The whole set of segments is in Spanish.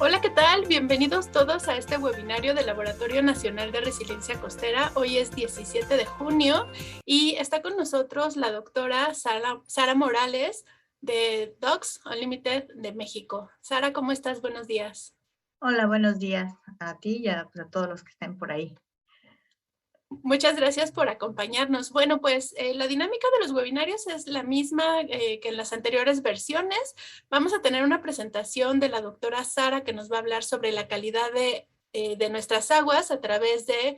Hola, ¿qué tal? Bienvenidos todos a este webinario del Laboratorio Nacional de Resiliencia Costera. Hoy es 17 de junio y está con nosotros la doctora Sara Morales de Docs Unlimited de México. Sara, ¿cómo estás? Buenos días. Hola, buenos días a ti y a todos los que estén por ahí. Muchas gracias por acompañarnos. Bueno, pues la dinámica de los webinarios es la misma que en las anteriores versiones. Vamos a tener una presentación de la doctora Sara que nos va a hablar sobre la calidad de nuestras aguas a través de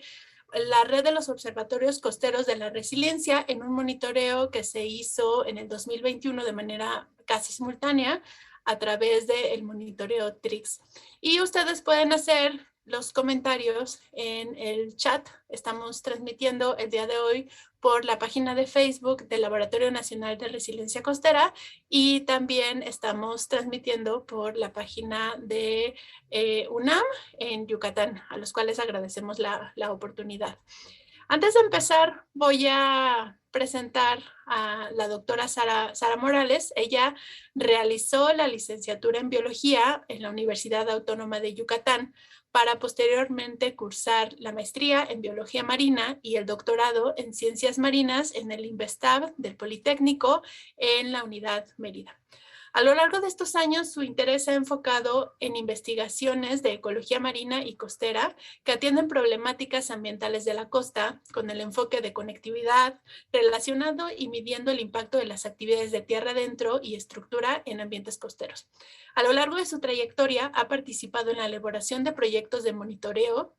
la red de los observatorios costeros de la resiliencia en un monitoreo que se hizo en el 2021 de manera casi simultánea a través del monitoreo TRIX. Y ustedes pueden hacer los comentarios en el chat. Estamos transmitiendo el día de hoy por la página de Facebook del Laboratorio Nacional de Resiliencia Costera y también estamos transmitiendo por la página de UNAM en Yucatán, a los cuales agradecemos la oportunidad. Antes de empezar, voy a presentar a la doctora Sara Morales. Ella realizó la licenciatura en biología en la Universidad Autónoma de Yucatán para posteriormente cursar la maestría en biología marina y el doctorado en ciencias marinas en el INVESTAB del Politécnico en la Unidad Mérida. A lo largo de estos años, su interés se ha enfocado en investigaciones de ecología marina y costera que atienden problemáticas ambientales de la costa con el enfoque de conectividad, relacionado y midiendo el impacto de las actividades de tierra adentro y estructura en ambientes costeros. A lo largo de su trayectoria, ha participado en la elaboración de proyectos de monitoreo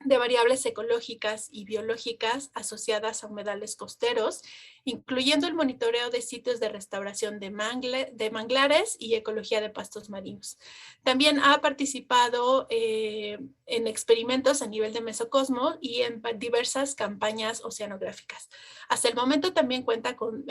de variables ecológicas y biológicas asociadas a humedales costeros, incluyendo el monitoreo de sitios de restauración de manglares y ecología de pastos marinos. También ha participado en experimentos a nivel de mesocosmo y en diversas campañas oceanográficas. Hasta el momento también cuenta con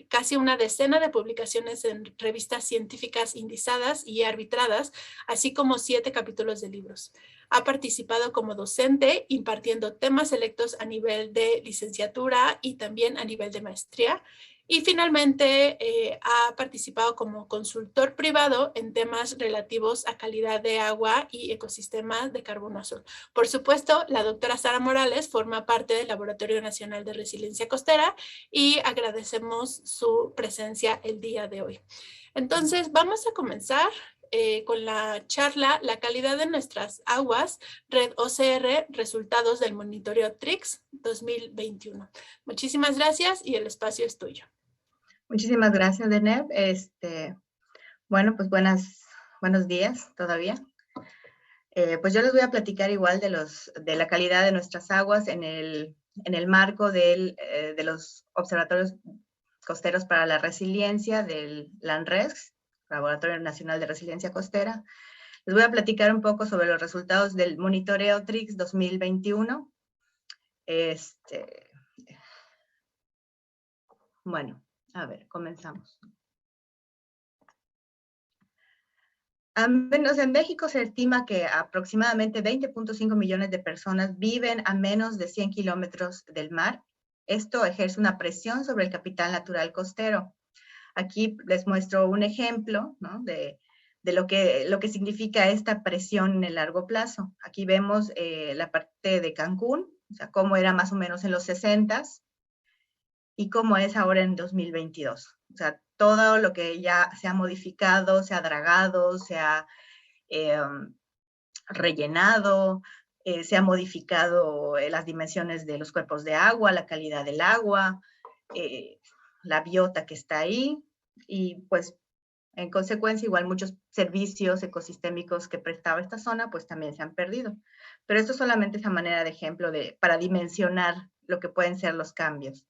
casi una decena de publicaciones en revistas científicas indizadas y arbitradas, así como 7 capítulos de libros. Ha participado como docente impartiendo temas selectos a nivel de licenciatura y también a nivel de maestría. Y finalmente ha participado como consultor privado en temas relativos a calidad de agua y ecosistemas de carbono azul. Por supuesto, la doctora Sara Morales forma parte del Laboratorio Nacional de Resiliencia Costera y agradecemos su presencia el día de hoy. Entonces, vamos a comenzar con la charla La calidad de nuestras aguas, Red OCR, resultados del monitoreo TRIX 2021. Muchísimas gracias y el espacio es tuyo. Muchísimas gracias, Deneb. Bueno, pues buenos días todavía. Pues yo les voy a platicar igual de la calidad de nuestras aguas en el marco de los observatorios costeros para la resiliencia del LANRES, Laboratorio Nacional de Resiliencia Costera. Les voy a platicar un poco sobre los resultados del monitoreo TRIX 2021. Bueno, a ver, comenzamos. Al menos en México se estima que aproximadamente 20.5 millones de personas viven a menos de 100 kilómetros del mar. Esto ejerce una presión sobre el capital natural costero. Aquí les muestro un ejemplo, ¿no?, de lo que significa esta presión en el largo plazo. Aquí vemos la parte de Cancún, o sea, cómo era más o menos en los 60s y cómo es ahora en 2022. O sea, todo lo que ya se ha modificado, se ha dragado, se ha rellenado, se ha modificado las dimensiones de los cuerpos de agua, la calidad del agua, la biota que está ahí, y pues en consecuencia igual muchos servicios ecosistémicos que prestaba esta zona pues también se han perdido. Pero esto solamente es a manera de ejemplo para dimensionar lo que pueden ser los cambios.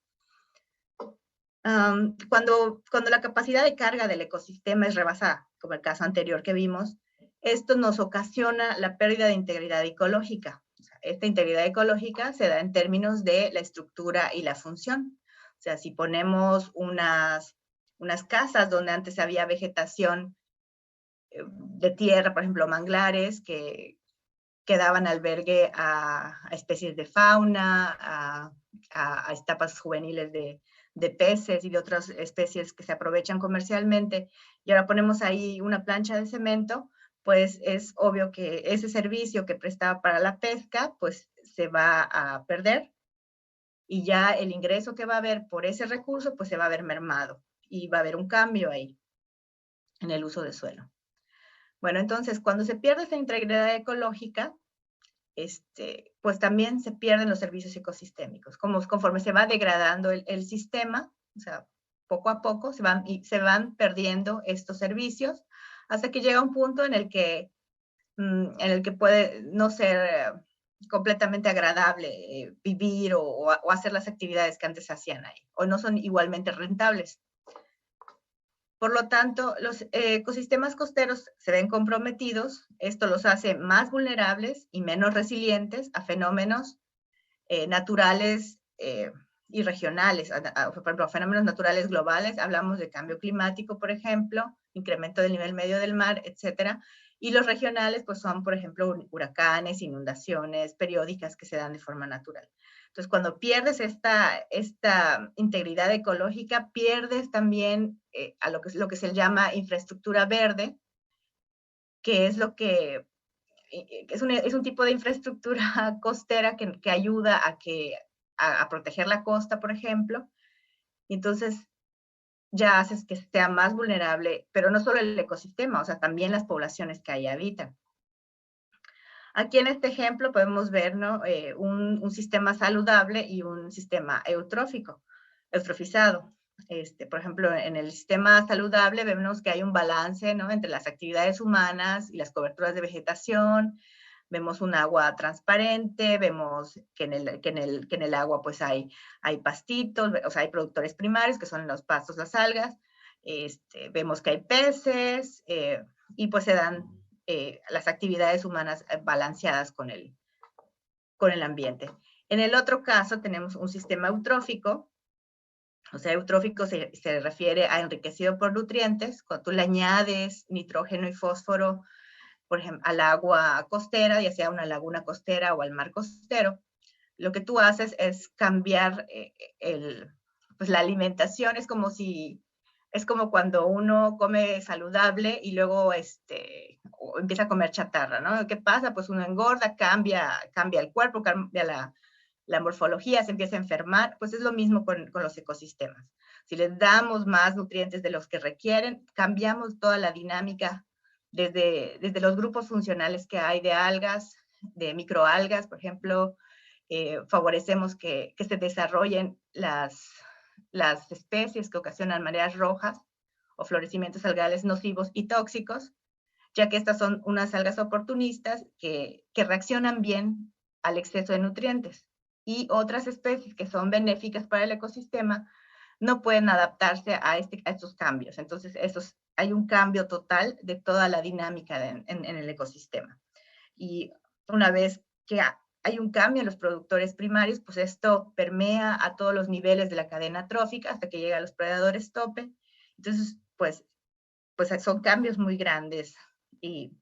Cuando la capacidad de carga del ecosistema es rebasada, como el caso anterior que vimos, esto nos ocasiona la pérdida de integridad ecológica. O sea, esta integridad ecológica se da en términos de la estructura y la función. O sea, si ponemos unas casas donde antes había vegetación de tierra, por ejemplo, manglares, que daban albergue a especies de fauna, a etapas juveniles de peces y de otras especies que se aprovechan comercialmente, y ahora ponemos ahí una plancha de cemento, pues es obvio que ese servicio que prestaba para la pesca, pues se va a perder y ya el ingreso que va a haber por ese recurso, pues se va a ver mermado y va a haber un cambio ahí en el uso de suelo. Bueno, entonces, cuando se pierde esa integridad ecológica, pues también se pierden los servicios ecosistémicos. Conforme se va degradando el sistema, o sea, poco a poco se van perdiendo estos servicios hasta que llega un punto en el que puede no ser completamente agradable vivir o hacer las actividades que antes hacían ahí, o no son igualmente rentables. Por lo tanto, los ecosistemas costeros se ven comprometidos. Esto los hace más vulnerables y menos resilientes a fenómenos naturales y regionales. Por ejemplo, fenómenos naturales globales, hablamos de cambio climático, por ejemplo, incremento del nivel medio del mar, etcétera. Y los regionales, pues son, por ejemplo, huracanes, inundaciones periódicas que se dan de forma natural. Entonces, cuando pierdes esta integridad ecológica, pierdes también a lo que se llama infraestructura verde, que es lo que es un tipo de infraestructura costera que ayuda a proteger la costa, por ejemplo. Y entonces ya haces que sea más vulnerable, pero no solo el ecosistema, o sea, también las poblaciones que ahí habitan. Aquí en este ejemplo podemos ver, ¿no? Un sistema saludable y un sistema eutrofizado. Por ejemplo, en el sistema saludable vemos que hay un balance, ¿no? Entre las actividades humanas y las coberturas de vegetación. Vemos un agua transparente, vemos que en el agua pues hay pastitos, o sea, hay productores primarios que son los pastos, las algas. Vemos que hay peces y pues se dan las actividades humanas balanceadas con el ambiente. En el otro caso tenemos un sistema eutrófico, o sea, eutrófico se refiere a enriquecido por nutrientes. Cuando tú le añades nitrógeno y fósforo, por ejemplo, al agua costera, ya sea una laguna costera o al mar costero, lo que tú haces es cambiar pues la alimentación. Es como cuando uno come saludable y luego empieza a comer chatarra, ¿no? ¿Qué pasa? Pues uno engorda, cambia el cuerpo, cambia la morfología, se empieza a enfermar. Pues es lo mismo con los ecosistemas. Si les damos más nutrientes de los que requieren, cambiamos toda la dinámica desde los grupos funcionales que hay de algas, de microalgas, por ejemplo. Favorecemos que se desarrollen las especies que ocasionan mareas rojas o florecimientos algales nocivos y tóxicos, ya que estas son unas algas oportunistas que reaccionan bien al exceso de nutrientes. Y otras especies que son benéficas para el ecosistema no pueden adaptarse a estos cambios. Entonces, hay un cambio total de toda la dinámica en el ecosistema. Y una vez que hay un cambio en los productores primarios, pues esto permea a todos los niveles de la cadena trófica hasta que llega a los predadores tope. Entonces, pues son cambios muy grandes y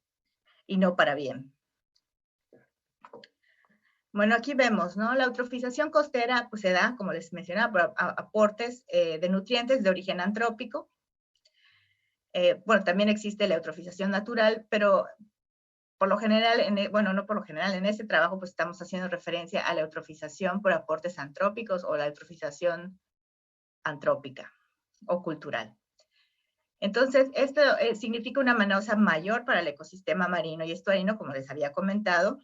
no para bien. Bueno, aquí vemos, ¿no? La eutrofización costera pues se da, como les mencionaba, por aportes de nutrientes de origen antrópico. Bueno, también existe la eutrofización natural, pero por lo general, no por lo general, en este trabajo pues estamos haciendo referencia a la eutrofización por aportes antrópicos o la eutrofización antrópica o cultural. Entonces, esto significa una amenaza mayor para el ecosistema marino y estuarino, como les había comentado.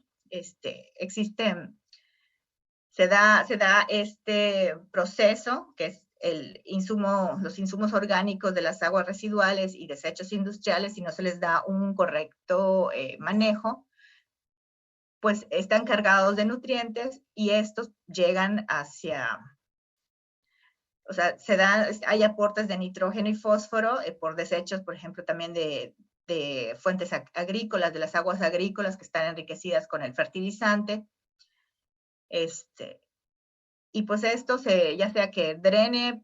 Se da este proceso, que es los insumos orgánicos de las aguas residuales y desechos industriales, si no se les da un correcto manejo, pues están cargados de nutrientes y estos llegan o sea, hay aportes de nitrógeno y fósforo por desechos, por ejemplo, también de fuentes agrícolas, de las aguas agrícolas que están enriquecidas con el fertilizante. Y pues esto ya sea que drene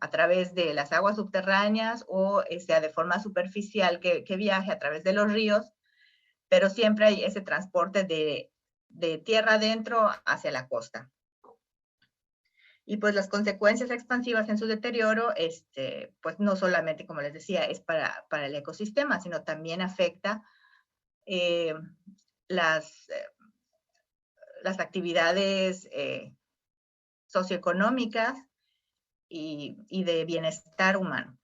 a través de las aguas subterráneas o sea de forma superficial que viaje a través de los ríos, pero siempre hay ese transporte de tierra adentro hacia la costa. Y pues las consecuencias expansivas en su deterioro, pues no solamente, como les decía, es para el ecosistema, sino también afecta eh, las, las actividades socioeconómicas y de bienestar humano.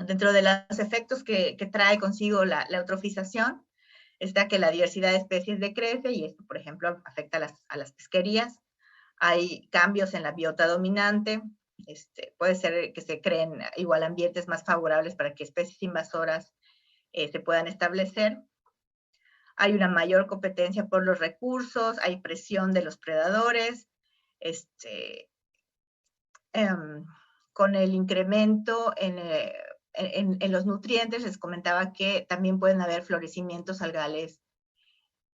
Dentro de los efectos que trae consigo la eutrofización está que la diversidad de especies decrece y esto, por ejemplo, afecta a las pesquerías. Hay cambios en la biota dominante. Puede ser que se creen igual ambientes más favorables para que especies invasoras se puedan establecer. Hay una mayor competencia por los recursos, hay presión de los predadores, con el incremento en los nutrientes, les comentaba que también pueden haber florecimientos algales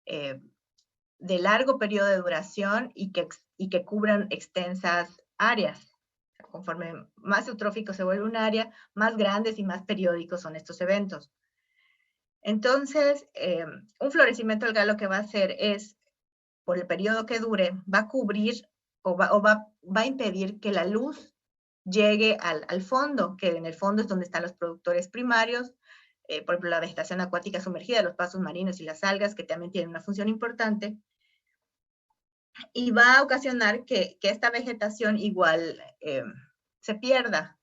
de largo periodo de duración y que cubran extensas áreas. Conforme más eutrófico se vuelve un área, más grandes y más periódicos son estos eventos. Entonces, un florecimiento algal lo que va a hacer es, por el periodo que dure, va a cubrir o va a impedir que la luz llegue al fondo, que en el fondo es donde están los productores primarios, por ejemplo, la vegetación acuática sumergida, los pasos marinos y las algas, que también tienen una función importante, y va a ocasionar que esta vegetación igual se pierda.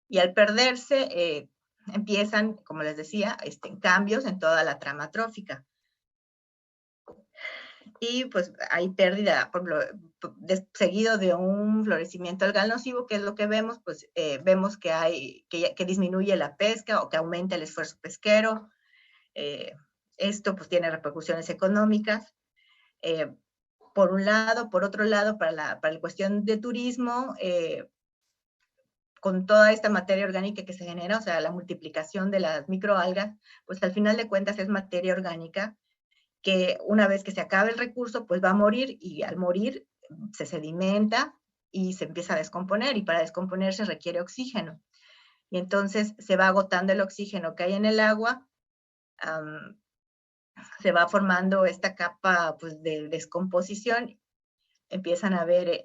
Y al perderse, empiezan, como les decía, cambios en toda la trama trófica. Y pues hay pérdida, por ejemplo, seguido de un florecimiento algal nocivo, que es lo que vemos, pues vemos que disminuye la pesca o que aumenta el esfuerzo pesquero. Esto pues tiene repercusiones económicas. Por un lado, por otro lado, para la cuestión de turismo, con toda esta materia orgánica que se genera, o sea, la multiplicación de las microalgas, pues al final de cuentas es materia orgánica que una vez que se acabe el recurso, pues va a morir y al morir se sedimenta y se empieza a descomponer y para descomponerse requiere oxígeno. Y entonces se va agotando el oxígeno que hay en el agua, se va formando esta capa pues, de descomposición, empiezan a haber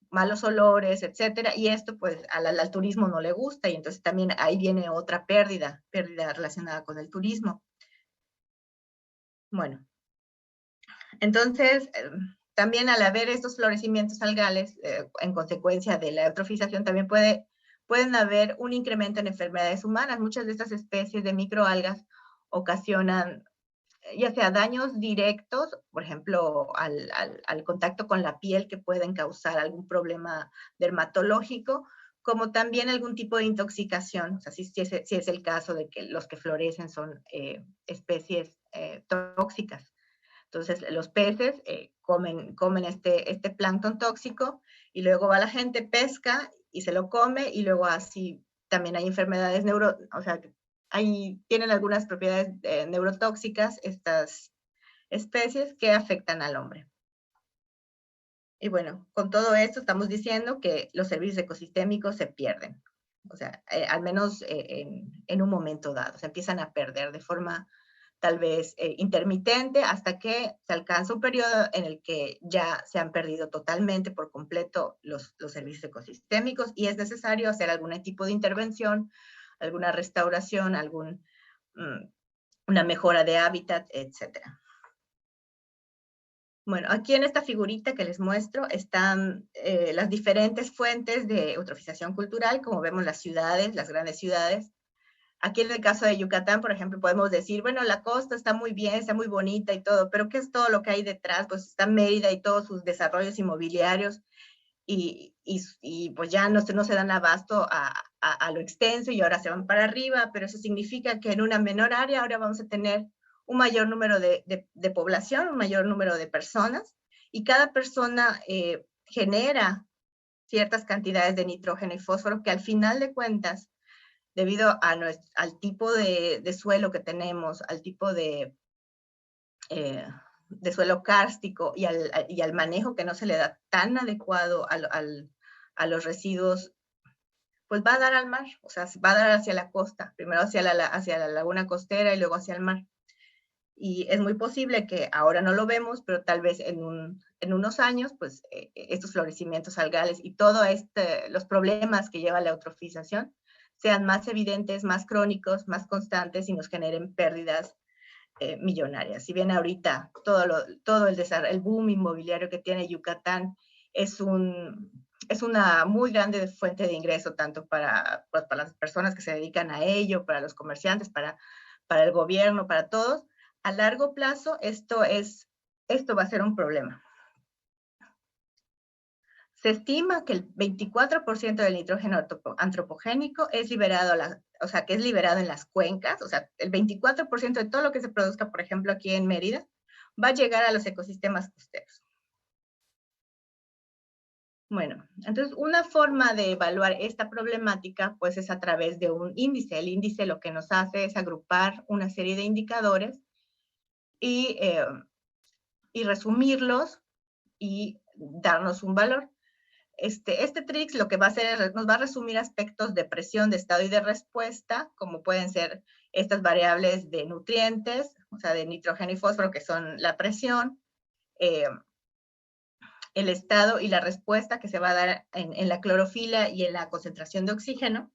malos olores, etcétera, y esto pues al turismo no le gusta y entonces también ahí viene otra pérdida relacionada con el turismo. Bueno, entonces, también al haber estos florecimientos algales, en consecuencia de la eutrofización, también pueden haber un incremento en enfermedades humanas. Muchas de estas especies de microalgas ocasionan ya sea daños directos, por ejemplo, al contacto con la piel que pueden causar algún problema dermatológico, como también algún tipo de intoxicación, o sea, si es el caso de que los que florecen son especies tóxicas. Entonces, los peces comen este plancton tóxico y luego va la gente, pesca y se lo come y luego así también hay enfermedades o sea, tienen algunas propiedades neurotóxicas estas especies que afectan al hombre. Y bueno, con todo esto estamos diciendo que los servicios ecosistémicos se pierden. O sea, al menos en un momento dado, se empiezan a perder de forma tal vez intermitente hasta que se alcanza un periodo en el que ya se han perdido totalmente por completo los servicios ecosistémicos y es necesario hacer algún tipo de intervención, alguna restauración, una mejora de hábitat, etcétera. Bueno, aquí en esta figurita que les muestro están las diferentes fuentes de eutrofización cultural, como vemos las ciudades, las grandes ciudades. Aquí en el caso de Yucatán, por ejemplo, podemos decir, bueno, la costa está muy bien, está muy bonita y todo, pero ¿qué es todo lo que hay detrás? Pues está Mérida y todos sus desarrollos inmobiliarios y pues ya no se dan abasto a lo extenso y ahora se van para arriba, pero eso significa que en una menor área ahora vamos a tener un mayor número de población, un mayor número de personas y cada persona genera ciertas cantidades de nitrógeno y fósforo que al final de cuentas debido al tipo de suelo que tenemos, al tipo de suelo kárstico y al manejo que no se le da tan adecuado a los residuos, pues va a dar al mar, o sea, va a dar hacia la costa, primero hacia la laguna costera y luego hacia el mar. Y es muy posible que ahora no lo vemos, pero tal vez en unos años, pues estos florecimientos algales y todos los problemas que lleva la eutrofización sean más evidentes, más crónicos, más constantes y nos generen pérdidas millonarias. Si bien ahorita todo el boom inmobiliario que tiene Yucatán es una muy grande fuente de ingreso, tanto para las personas que se dedican a ello, para los comerciantes, para el gobierno, para todos, a largo plazo esto va a ser un problema. Se estima que el 24% del nitrógeno antropogénico es liberado, que es liberado en las cuencas, o sea, el 24% de todo lo que se produzca, por ejemplo, aquí en Mérida, va a llegar a los ecosistemas costeros. Bueno, entonces una forma de evaluar esta problemática, pues es a través de un índice. El índice lo que nos hace es agrupar una serie de indicadores y resumirlos y darnos un valor. Este TRIX lo que va a hacer es nos va a resumir aspectos de presión, de estado y de respuesta, como pueden ser estas variables de nutrientes, o sea, de nitrógeno y fósforo, que son la presión, el estado y la respuesta que se va a dar en la clorofila y en la concentración de oxígeno.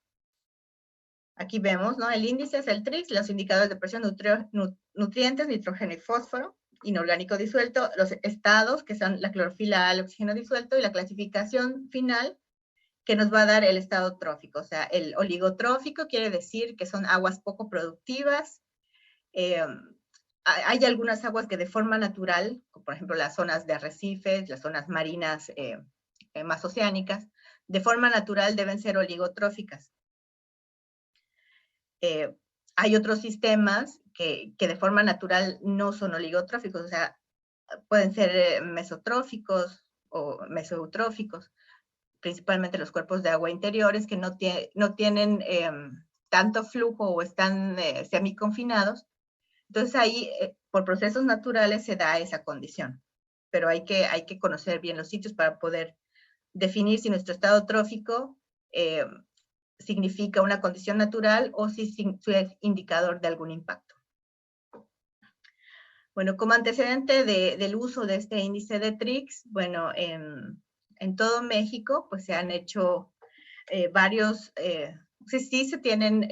Aquí vemos, ¿no? El índice es el TRIX, los indicadores de presión, nutrientes, nitrógeno y fósforo, inorgánico disuelto, los estados, que son la clorofila, el oxígeno disuelto, y la clasificación final, que nos va a dar el estado trófico. O sea, el oligotrófico quiere decir que son aguas poco productivas. Hay algunas aguas que de forma natural, como por ejemplo las zonas de arrecifes, las zonas marinas más oceánicas, de forma natural deben ser oligotróficas. Hay otros sistemas que de forma natural no son oligotróficos, o sea, pueden ser mesotróficos o mesoeutróficos, principalmente los cuerpos de agua interiores que no tienen tanto flujo o están semiconfinados. Entonces ahí, por procesos naturales, se da esa condición. Pero hay que conocer bien los sitios para poder definir si nuestro estado trófico significa una condición natural o si es indicador de algún impacto. Bueno, como antecedente del uso de este índice de TRIX, bueno, en todo México, pues se han hecho varios, sí se tienen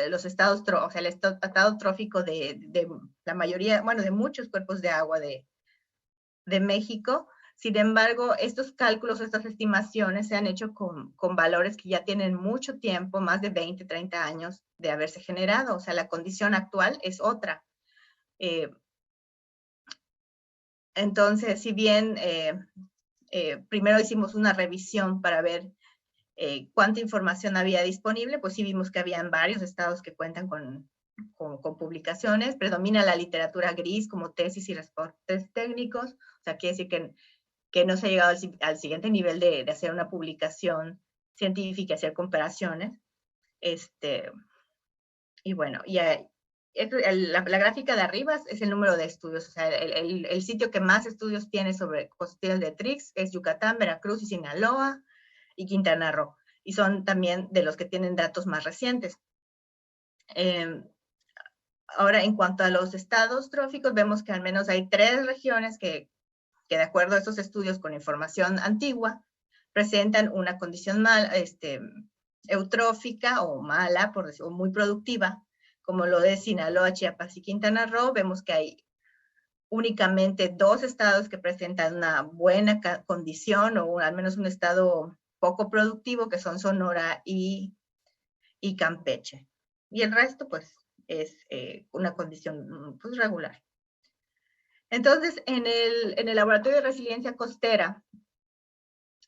los estados, o sea, el estado trófico de la mayoría, bueno, de muchos cuerpos de agua de México. Sin embargo, estos cálculos, estas estimaciones se han hecho con valores que ya tienen mucho tiempo, más de 20, 30 años de haberse generado. O sea, la condición actual es otra. Entonces, si bien primero hicimos una revisión para ver cuánta información había disponible, pues sí vimos que habían varios estados que cuentan con publicaciones. Predomina la literatura gris como tesis y reportes técnicos. O sea, quiere decir que no se ha llegado al siguiente nivel de hacer una publicación científica, hacer comparaciones. Y bueno, la gráfica de arriba es el número de estudios. O sea, el sitio que más estudios tiene sobre cuestiones de TRIX es Yucatán, Veracruz y Sinaloa y Quintana Roo. Y son también de los que tienen datos más recientes. Ahora, en cuanto a los estados tróficos, vemos que al menos hay 3 regiones que de acuerdo a estos estudios con información antigua, presentan una condición eutrófica o mala, por decirlo, muy productiva, como lo de Sinaloa, Chiapas y Quintana Roo. Vemos que hay únicamente 2 estados que presentan una buena condición o al menos un estado poco productivo, que son Sonora y Campeche. Y el resto, pues, es una condición pues, regular. Entonces, en el Laboratorio de Resiliencia Costera,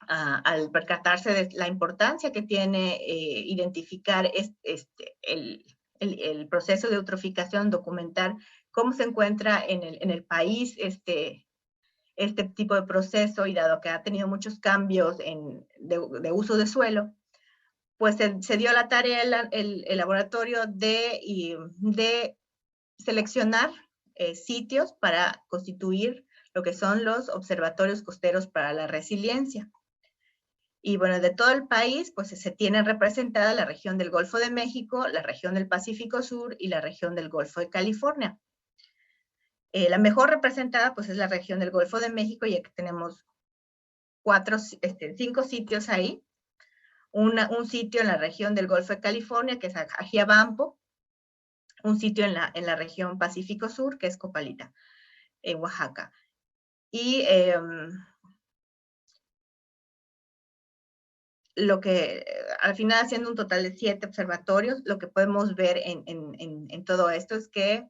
al percatarse de la importancia que tiene identificar el proceso de eutroficación, documentar cómo se encuentra en el país este tipo de proceso, y dado que ha tenido muchos cambios de uso de suelo, pues se dio la tarea el laboratorio de seleccionar sitios para constituir lo que son los observatorios costeros para la resiliencia. Y bueno, de todo el país, pues se tiene representada la región del Golfo de México, la región del Pacífico Sur y la región del Golfo de California. La mejor representada, pues es la región del Golfo de México, ya que tenemos 5 sitios ahí. Un sitio en la región del Golfo de California, que es Ajiabampo, un sitio en la región Pacífico Sur, que es Copalita, en Oaxaca. Y lo que al final, haciendo un total de 7 observatorios, lo que podemos ver en todo esto es que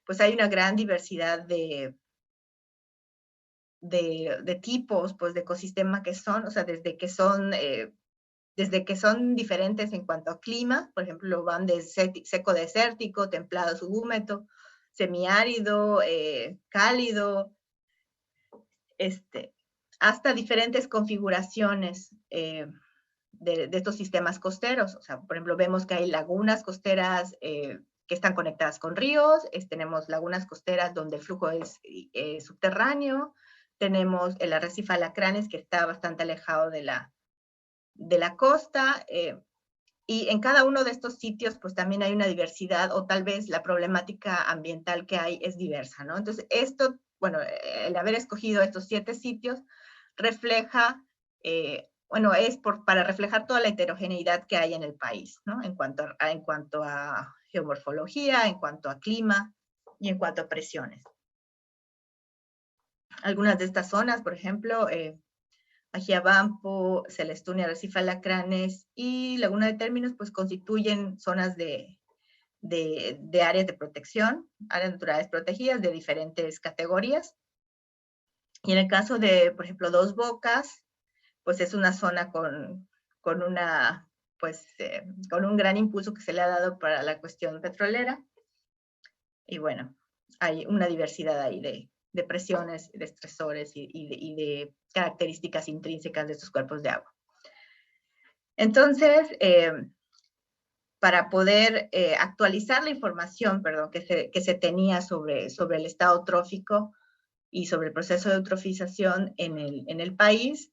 pues hay una gran diversidad de tipos pues, de ecosistema que son, o sea, desde que son diferentes en cuanto a clima, por ejemplo, van de seco desértico, templado subhúmedo, semiárido, cálido, hasta diferentes configuraciones de estos sistemas costeros. O sea, por ejemplo, vemos que hay lagunas costeras que están conectadas con ríos, tenemos lagunas costeras donde el flujo es subterráneo, tenemos el arrecife Alacranes que está bastante alejado de la costa, y en cada uno de estos sitios pues también hay una diversidad, o tal vez la problemática ambiental que hay es diversa, ¿no? Entonces esto, bueno, el haber escogido estos 7 sitios refleja, bueno, es para reflejar toda la heterogeneidad que hay en el país, ¿no? En cuanto a geomorfología, en cuanto a clima y en cuanto a presiones. Algunas de estas zonas, por ejemplo, Ajiabampo, Celestún y Arrecife Alacranes y Laguna de Términos, pues constituyen zonas de áreas de protección, áreas naturales protegidas de diferentes categorías. Y en el caso de, por ejemplo, Dos Bocas, pues es una zona con un gran impulso que se le ha dado para la cuestión petrolera. Y bueno, hay una diversidad ahí de presiones, de estresores y de características intrínsecas de estos cuerpos de agua. Entonces, para poder actualizar la información, que se tenía sobre el estado trófico y sobre el proceso de eutrofización en el país,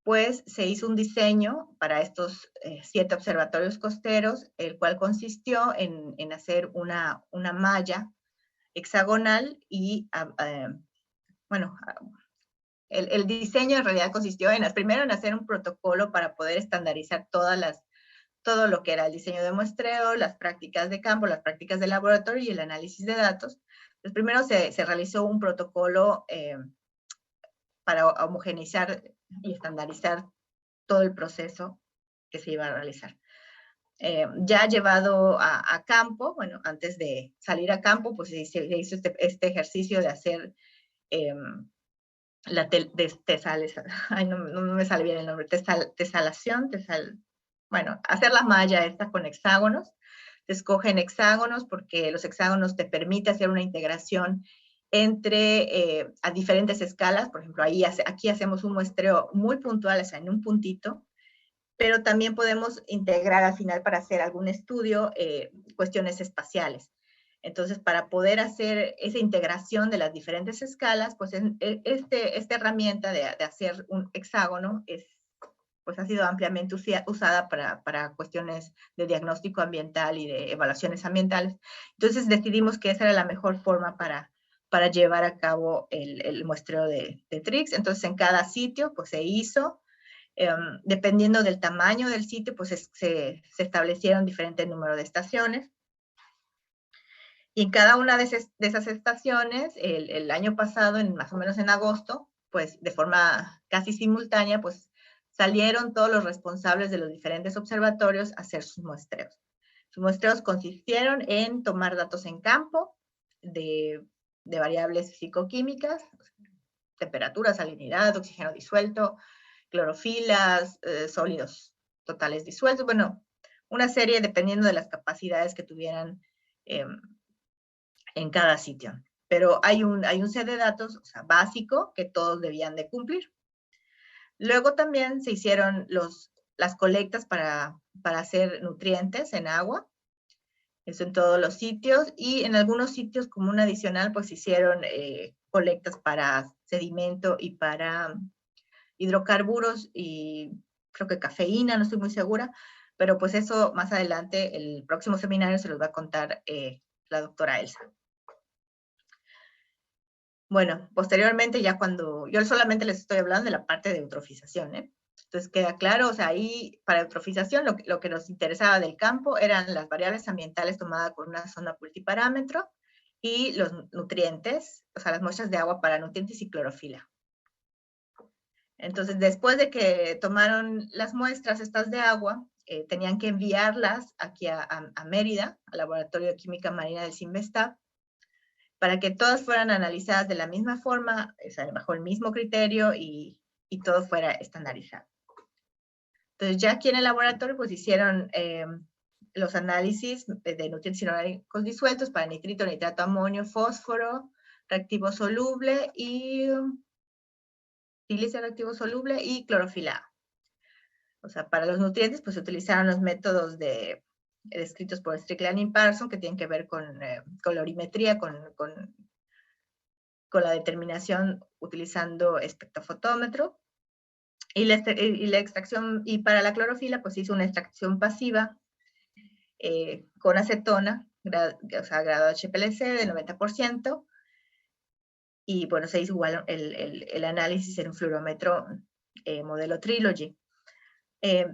pues se hizo un diseño para estos 7 observatorios costeros, el cual consistió en hacer una malla hexagonal y, bueno, el diseño en realidad consistió primero en hacer un protocolo para poder estandarizar todo lo que era el diseño de muestreo, las prácticas de campo, las prácticas de laboratorio y el análisis de datos. Entonces, primero se realizó un protocolo para homogeneizar y estandarizar todo el proceso que se iba a realizar. Ya llevado a campo, bueno, antes de salir a campo, pues se hizo este ejercicio de hacer ay, no me sale bien el nombre, tesalación, bueno, hacer la malla esta con hexágonos. Se escogen hexágonos porque los hexágonos te permiten hacer una integración entre a diferentes escalas. Por ejemplo, aquí hacemos un muestreo muy puntual, o sea, en un puntito, pero también podemos integrar al final para hacer algún estudio cuestiones espaciales. Entonces, para poder hacer esa integración de las diferentes escalas, pues esta herramienta de hacer un hexágono pues ha sido ampliamente usada para cuestiones de diagnóstico ambiental y de evaluaciones ambientales. Entonces decidimos que esa era la mejor forma para llevar a cabo el muestreo de TRIX. Entonces en cada sitio pues se hizo, dependiendo del tamaño del sitio, pues se establecieron diferentes números de estaciones. Y en cada una de esas estaciones, el año pasado, más o menos en agosto, pues de forma casi simultánea, pues salieron todos los responsables de los diferentes observatorios a hacer sus muestreos. Sus muestreos consistieron en tomar datos en campo de variables fisicoquímicas, temperatura, salinidad, oxígeno disuelto, clorofilas, sólidos totales disueltos, bueno, una serie dependiendo de las capacidades que tuvieran en cada sitio. Pero hay un set de datos, o sea, básico, que todos debían de cumplir. Luego también se hicieron las colectas para hacer nutrientes en agua, eso en todos los sitios, y en algunos sitios como un adicional, pues hicieron colectas para sedimento y para hidrocarburos y creo que cafeína, no estoy muy segura, pero pues eso más adelante, el próximo seminario se los va a contar la doctora Elsa. Bueno, posteriormente ya cuando, yo solamente les estoy hablando de la parte de eutrofización, Entonces queda claro, o sea, ahí para eutrofización lo que nos interesaba del campo eran las variables ambientales tomadas con una sonda multiparámetro y los nutrientes, o sea, las muestras de agua para nutrientes y clorofila. Entonces, después de que tomaron las muestras estas de agua, tenían que enviarlas aquí a Mérida, al Laboratorio de Química Marina del CIMBESTAB, para que todas fueran analizadas de la misma forma, o sea, bajo el mismo criterio y todo fuera estandarizado. Entonces, ya aquí en el laboratorio, pues hicieron los análisis de nutrientes inorgánicos disueltos para nitrito, nitrato, amonio, fósforo, reactivo soluble y sílice reactivo soluble y clorofila A. O sea, para los nutrientes, pues se utilizaron los métodos descritos por Strickland y Parson, que tienen que ver con colorimetría, con la determinación utilizando espectrofotómetro. Y la extracción, y para la clorofila, pues hizo una extracción pasiva con acetona, o sea, grado HPLC de 90%, y bueno, se hizo igual el análisis en un fluorómetro modelo Trilogy.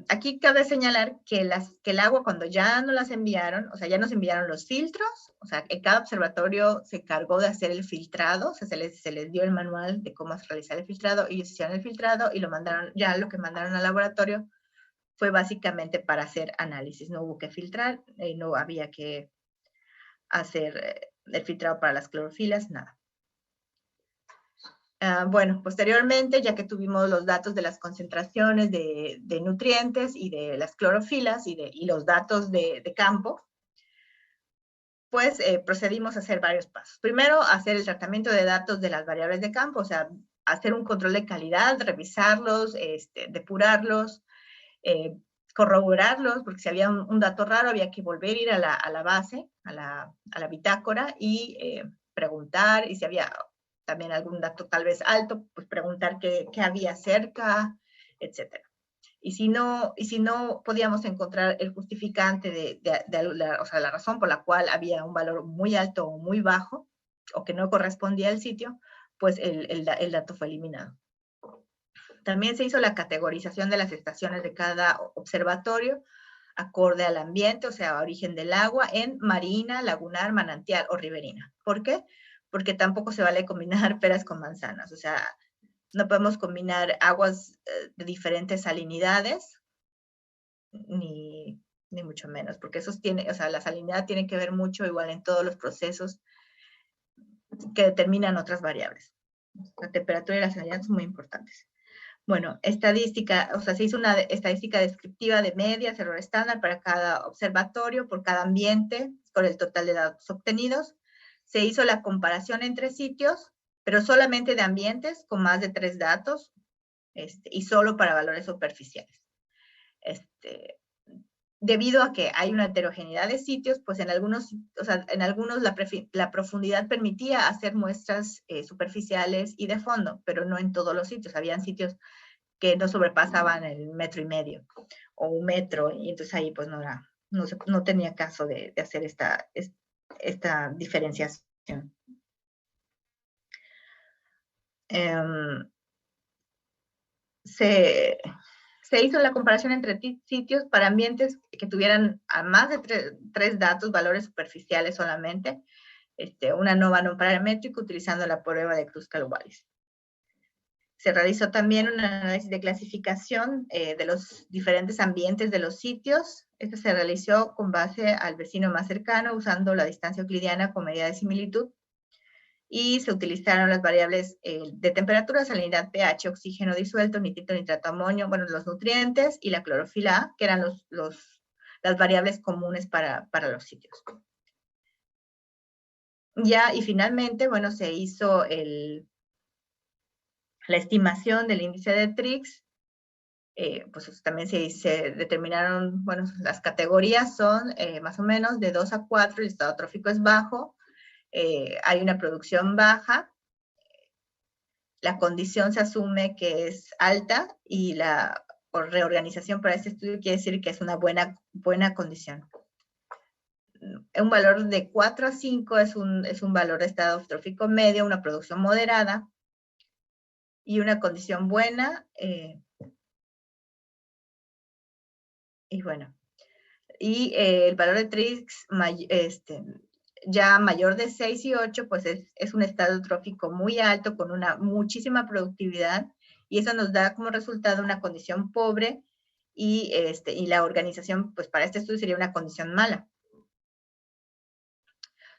Aquí cabe señalar que el agua, cuando ya nos las enviaron, o sea, ya nos enviaron los filtros, o sea, que cada observatorio se encargó de hacer el filtrado, o sea, se les dio el manual de cómo realizar el filtrado, y ellos hicieron el filtrado y lo mandaron, ya lo que mandaron al laboratorio fue básicamente para hacer análisis, no hubo que filtrar, no había que hacer el filtrado para las clorofilas, nada. Bueno, posteriormente, ya que tuvimos los datos de las concentraciones de nutrientes y de las clorofilas y los datos de campo, pues procedimos a hacer varios pasos. Primero, hacer el tratamiento de datos de las variables de campo, o sea, hacer un control de calidad, revisarlos, depurarlos, corroborarlos, porque si había un dato raro había que volver a ir a la base, a la bitácora y preguntar, y si había también algún dato tal vez alto, pues preguntar qué había cerca, etcétera. Y si no podíamos encontrar el justificante o sea, la razón por la cual había un valor muy alto o muy bajo, o que no correspondía al sitio, pues el dato fue eliminado. También se hizo la categorización de las estaciones de cada observatorio, acorde al ambiente, o sea, a origen del agua, en marina, lagunar, manantial o riberina. ¿Por qué? Porque tampoco se vale combinar peras con manzanas, o sea, no podemos combinar aguas de diferentes salinidades, ni mucho menos, porque eso o sea, la salinidad tiene que ver mucho igual en todos los procesos que determinan otras variables. La temperatura y la salinidad son muy importantes. Bueno, estadística, o sea, se hizo una estadística descriptiva de medias, error estándar para cada observatorio, por cada ambiente, con el total de datos obtenidos. Se hizo la comparación entre sitios, pero solamente de ambientes con más de 3 datos, y solo para valores superficiales. Debido a que hay una heterogeneidad de sitios, pues en algunos la profundidad permitía hacer muestras superficiales y de fondo, pero no en todos los sitios. Habían sitios que no sobrepasaban el 1,5 metros o 1 metro, y entonces ahí pues no tenía caso de hacer esta diferenciación. Se hizo la comparación entre sitios para ambientes que tuvieran a más de 3 datos, valores superficiales solamente, una nova no paramétrica utilizando la prueba de Kruskal-Wallis. Se realizó también un análisis de clasificación de los diferentes ambientes de los sitios. Este se realizó con base al vecino más cercano, usando la distancia euclidiana con medida de similitud. Y se utilizaron las variables de temperatura, salinidad, pH, oxígeno disuelto, nitrito, nitrato, amonio, bueno, los nutrientes y la clorofila A, que eran las variables comunes para los sitios. Ya, y finalmente, bueno, se hizo la estimación del índice de Trix. Pues también se determinaron, bueno, las categorías son más o menos de 2 a 4, el estado trófico es bajo, hay una producción baja, la condición se asume que es alta y la reorganización para este estudio quiere decir que es una buena condición. Un valor de 4 a 5 es un valor de estado trófico medio, una producción moderada, y una condición buena Y bueno, el valor de TRIX ya mayor de 6 y 8, pues es un estado eutrófico muy alto con una muchísima productividad, y eso nos da como resultado una condición pobre, y la organización, pues para este estudio sería una condición mala.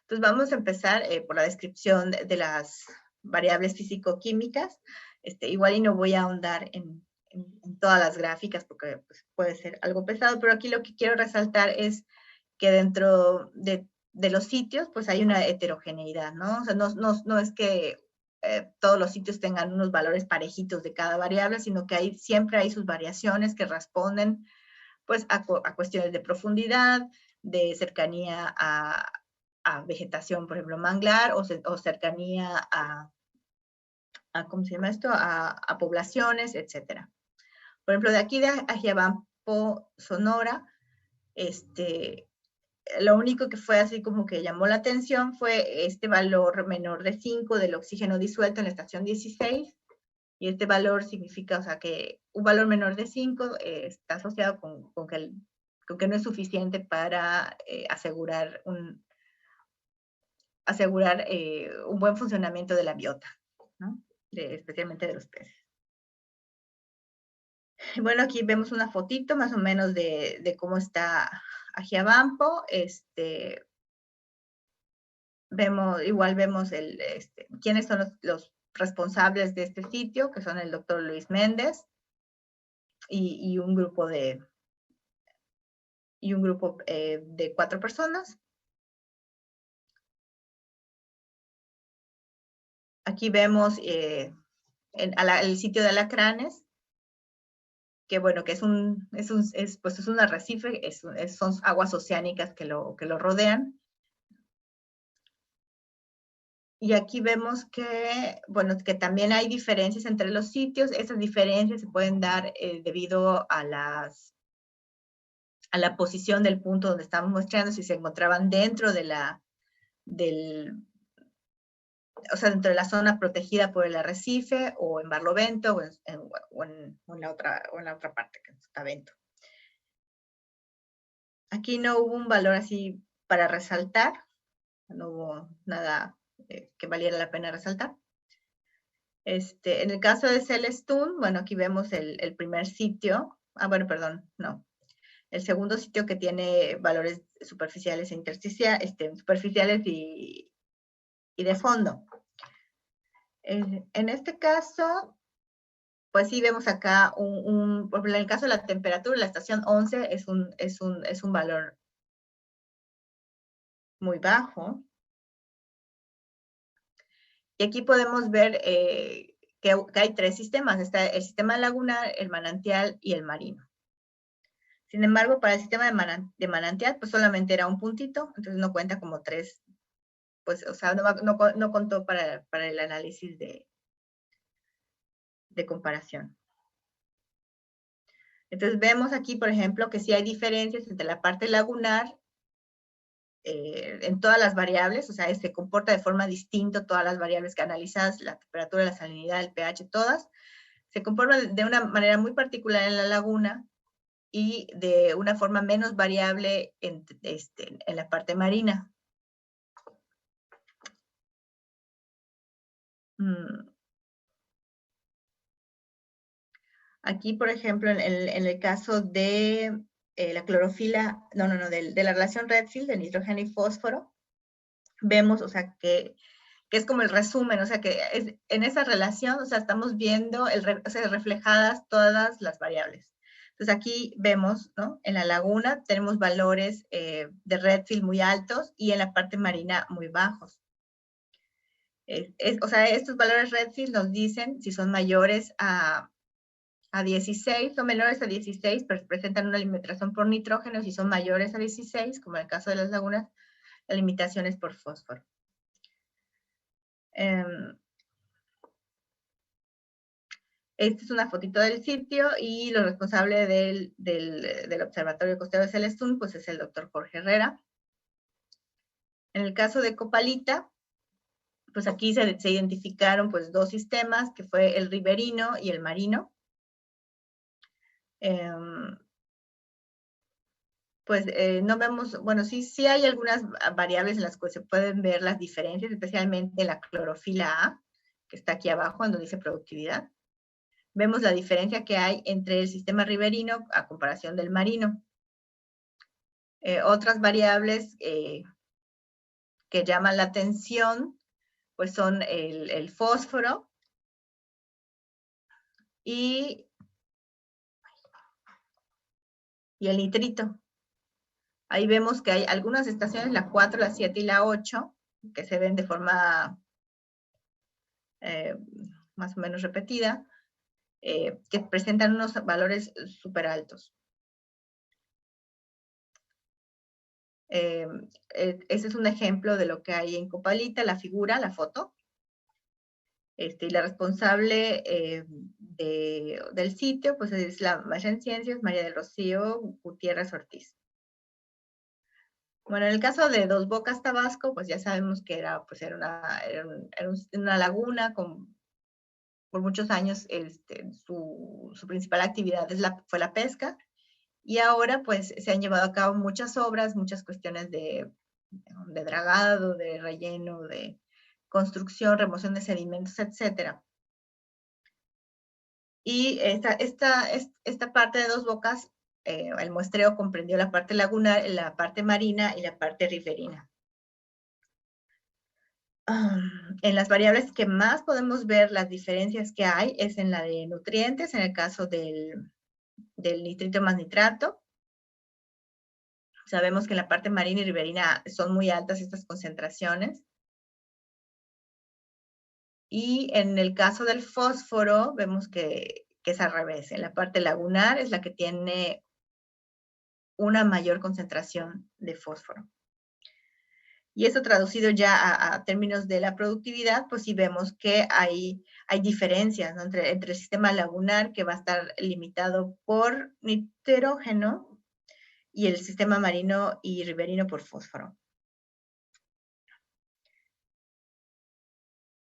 Entonces vamos a empezar por la descripción de las variables físico-químicas. Igual y no voy a ahondar en todas las gráficas porque pues, puede ser algo pesado, pero aquí lo que quiero resaltar es que dentro de los sitios pues hay una heterogeneidad, ¿no? O sea, no es que todos los sitios tengan unos valores parejitos de cada variable, sino que siempre hay sus variaciones que responden pues a cuestiones de profundidad, de cercanía a vegetación, por ejemplo, manglar, o cercanía ¿cómo se llama esto? A poblaciones, etcétera. Por ejemplo, de aquí de Ajiabampo, Sonora, lo único que fue así como que llamó la atención fue este valor menor de 5 del oxígeno disuelto en la estación 16, y este valor significa, o sea, que un valor menor de 5 está asociado con que no es suficiente para asegurar un buen funcionamiento de la biota, ¿no? Especialmente de los peces. Bueno, aquí vemos una fotito más o menos de cómo está Ajiabampo. Igual vemos quiénes son los responsables de este sitio, que son el doctor Luis Méndez y un grupo de 4 personas. Aquí vemos el sitio de alacranes, que bueno, que es un arrecife, son aguas oceánicas que lo rodean. Y aquí vemos que, bueno, que también hay diferencias entre los sitios. Esas diferencias se pueden dar debido a la posición del punto donde estamos muestreando, si se encontraban dentro de dentro de la zona protegida por el arrecife, o en Barlovento, o en la otra parte, que es Sotavento. Aquí no hubo un valor así para resaltar, no hubo nada que valiera la pena resaltar. En el caso de Celestún, bueno, aquí vemos el primer sitio. Bueno, perdón, no. El segundo sitio que tiene valores superficiales e intersticiales, superficiales y de fondo. En este caso, pues sí vemos acá por ejemplo, en el caso de la temperatura, la estación 11 es un valor muy bajo. Y aquí podemos ver que hay 3 sistemas. Está el sistema lagunar, el manantial y el marino. Sin embargo, para el sistema de manantial, pues solamente era un puntito, entonces no cuenta como 3, pues, o sea, no contó para el análisis de comparación. Entonces vemos aquí, por ejemplo, que sí hay diferencias entre la parte lagunar en todas las variables, o sea, se comporta de forma distinta todas las variables que analizas, la temperatura, la salinidad, el pH, todas. Se comportan de una manera muy particular en la laguna y de una forma menos variable en la parte marina. Aquí, por ejemplo, en el caso de la clorofila, de la relación Redfield, de nitrógeno y fósforo, vemos, o sea, que es como el resumen, o sea, que en esa relación, o sea, estamos viendo reflejadas todas las variables. Entonces aquí vemos, ¿no? En la laguna tenemos valores de Redfield muy altos y en la parte marina muy bajos. O sea, estos valores Redfield nos dicen si son mayores a 16 o menores a 16, pero presentan una limitación por nitrógeno. Si son mayores a 16, como en el caso de las lagunas, la limitación es por fósforo. Esta es una fotito del sitio y lo responsable del Observatorio Costero de Celestún, pues es el doctor Jorge Herrera. En el caso de Copalita, pues aquí se identificaron pues 2 sistemas, que fue el riverino y el marino. pues no vemos, bueno, sí hay algunas variables en las que se pueden ver las diferencias, especialmente la clorofila A, que está aquí abajo cuando dice productividad. Vemos la diferencia que hay entre el sistema riverino a comparación del marino. Otras variables que llaman la atención, pues son el fósforo y el nitrito. Ahí vemos que hay algunas estaciones, la 4, la 7 y la 8, que se ven de forma más o menos repetida, que presentan unos valores súper altos. Ese es un ejemplo de lo que hay en Copalita, la figura, la foto. Y la responsable del sitio, pues es la maestra en ciencias, María del Rocío Gutiérrez Ortiz. Bueno, en el caso de Dos Bocas, Tabasco, pues ya sabemos que era una laguna por muchos años su principal actividad fue la pesca, y ahora pues se han llevado a cabo muchas obras, muchas cuestiones de dragado, de relleno, de construcción, remoción de sedimentos, etcétera. Y esta parte de Dos Bocas, el muestreo comprendió la parte lagunar, la parte marina y la parte riverina. En las variables que más podemos ver las diferencias que hay es en la de nutrientes, en el caso del nitrito más nitrato. Sabemos que en la parte marina y riverina son muy altas estas concentraciones. Y en el caso del fósforo, vemos que es al revés. En la parte lagunar es la que tiene una mayor concentración de fósforo. Y eso traducido ya a términos de la productividad, pues sí vemos que hay diferencias, ¿no? entre el sistema lagunar, que va a estar limitado por nitrógeno, y el sistema marino y riverino por fósforo.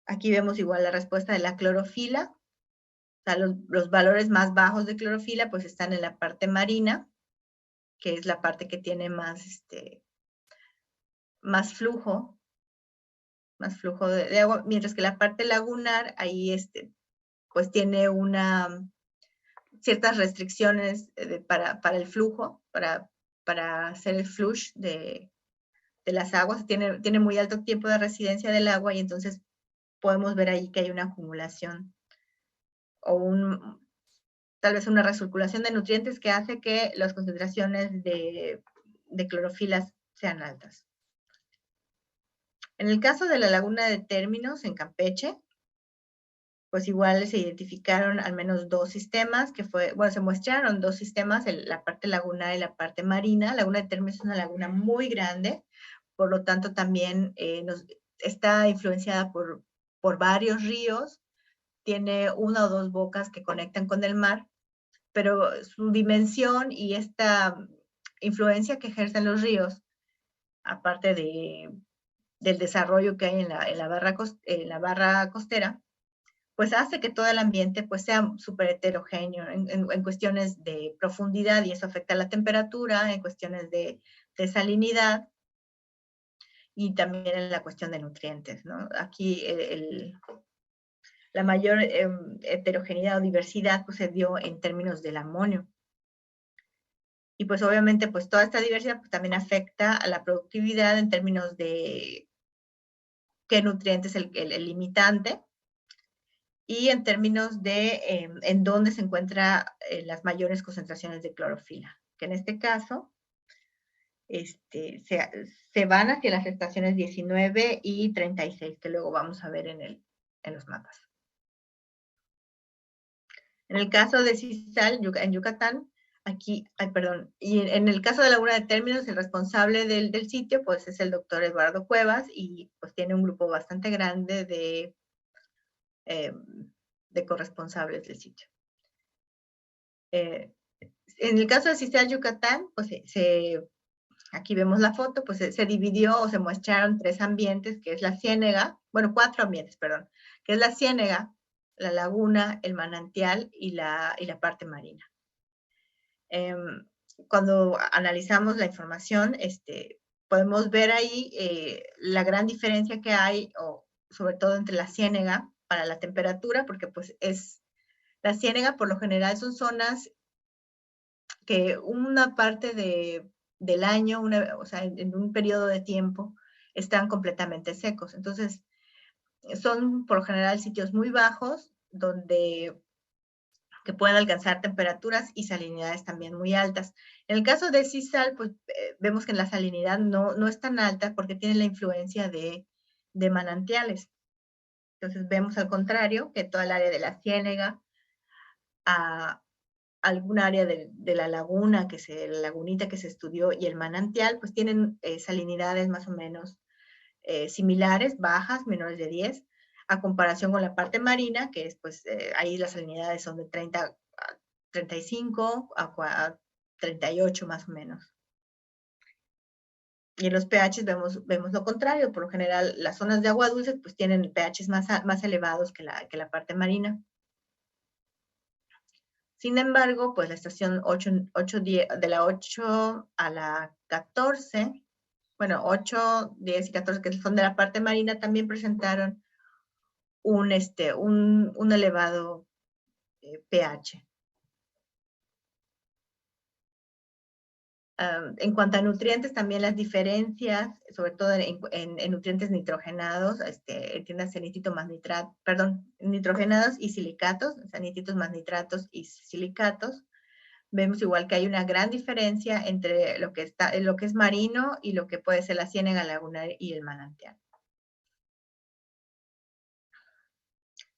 Aquí vemos igual la respuesta de la clorofila. O sea, los valores más bajos de clorofila pues están en la parte marina, que es la parte que tiene más flujo de agua, mientras que la parte lagunar, ahí pues tiene ciertas restricciones para el flujo, para hacer el flush de las aguas. Tiene muy alto tiempo de residencia del agua, y entonces podemos ver ahí que hay una acumulación o tal vez una recirculación de nutrientes que hace que las concentraciones de clorofilas sean altas. En el caso de la laguna de Términos, en Campeche, pues igual se identificaron al menos dos sistemas, se muestraron dos sistemas, la parte lagunar y la parte marina. La laguna de Términos es una laguna muy grande, por lo tanto también está influenciada por varios ríos, tiene una o dos bocas que conectan con el mar, pero su dimensión y esta influencia que ejercen los ríos, aparte del desarrollo que hay en la barra costera, pues hace que todo el ambiente pues sea súper heterogéneo en cuestiones de profundidad, y eso afecta la temperatura, en cuestiones de salinidad, y también en la cuestión de nutrientes, ¿no? Aquí la mayor heterogeneidad o diversidad pues se dio en términos del amonio. Y pues obviamente pues toda esta diversidad pues también afecta a la productividad en términos de qué nutrientes es el limitante, y en términos de en dónde se encuentran las mayores concentraciones de clorofila, que en este caso se van hacia las estaciones 19 y 36, que luego vamos a ver en los mapas. En el caso de Cizal, en Yucatán, y en el caso de Laguna de Términos, el responsable del sitio pues es el doctor Eduardo Cuevas, y pues tiene un grupo bastante grande de corresponsables del sitio. En el caso de Cizal, Yucatán, pues aquí vemos la foto, pues se dividió o se muestraron tres ambientes, que es la ciénega, bueno, cuatro ambientes, perdón, que es la ciénega, la laguna, el manantial y la parte marina. cuando analizamos la información, podemos ver ahí la gran diferencia que hay, o sobre todo entre la ciénega para la temperatura, porque pues la ciénega por lo general son zonas que una parte del año, o sea, en un periodo de tiempo, están completamente secos. Entonces, son por lo general sitios muy bajos, donde que pueden alcanzar temperaturas y salinidades también muy altas. En el caso de Sisal, pues vemos que la salinidad no es tan alta porque tiene la influencia de manantiales. Entonces vemos al contrario que toda el área de la ciénega, a algún área de la laguna, la lagunita que se estudió y el manantial, pues tienen salinidades más o menos similares, bajas, menores de 10, a comparación con la parte marina, que es pues ahí las salinidades son de 30 a 35 a 38 más o menos. Y en los pHs vemos lo contrario, por lo general las zonas de agua dulce pues tienen pHs más elevados que la parte marina. Sin embargo, pues la estación 10, de la 8 a la 14, bueno, 8, 10 y 14, que son de la parte marina, también presentaron un elevado pH. En cuanto a nutrientes, también las diferencias, sobre todo en nutrientes nitrogenados, entiéndase nitrito más nitrato, perdón, nitrogenados y silicatos, o sea, nitritos más nitratos y silicatos. Vemos igual que hay una gran diferencia entre lo que es marino y lo que puede ser la ciénaga lagunar y el manantial.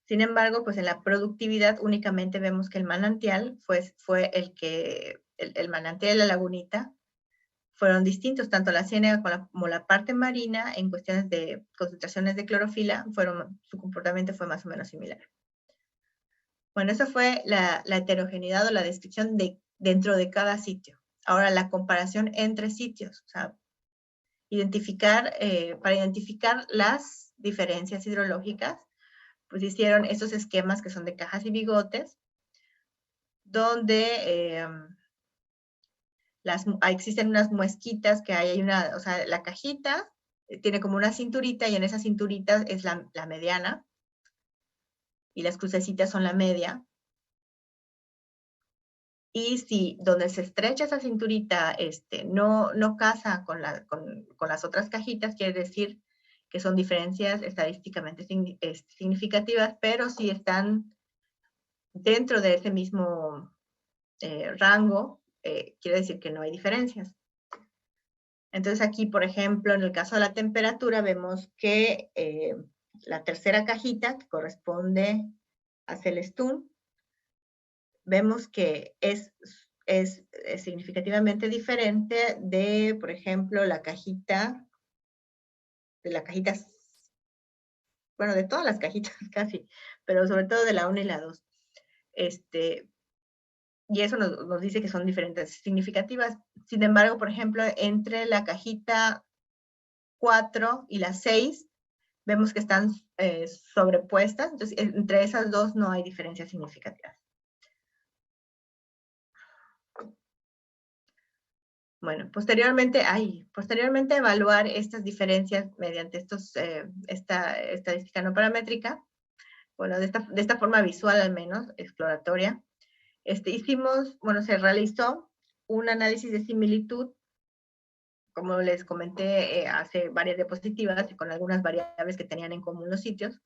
Sin embargo, pues en la productividad únicamente vemos que el manantial fue el manantial de la lagunita fueron distintos, tanto la ciénaga como la parte marina, en cuestiones de concentraciones de clorofila, su comportamiento fue más o menos similar. Bueno, esa fue la heterogeneidad o la descripción dentro de cada sitio. Ahora, la comparación entre sitios, o sea, para identificar las diferencias hidrológicas, pues hicieron estos esquemas que son de cajas y bigotes, donde existen unas muesquitas que hay o sea, la cajita tiene como una cinturita y en esa cinturita es la mediana y las crucecitas son la media. Y si donde se estrecha esa cinturita no casa con las otras cajitas, quiere decir que son diferencias estadísticamente significativas, pero si están dentro de ese mismo rango, quiere decir que no hay diferencias. Entonces aquí, por ejemplo, en el caso de la temperatura, vemos que la tercera cajita, que corresponde a Celestún, vemos que es significativamente diferente de, por ejemplo, bueno, de todas las cajitas casi, pero sobre todo de la 1 y la 2. Y eso nos dice que son diferentes significativas. Sin embargo, por ejemplo, entre la cajita 4 y la 6, vemos que están sobrepuestas, entonces entre esas dos no hay diferencias significativas. Bueno, posteriormente evaluar estas diferencias mediante esta estadística no paramétrica, bueno, de esta forma visual al menos, exploratoria, se realizó un análisis de similitud, como les comenté hace varias diapositivas, y con algunas variables que tenían en común los sitios.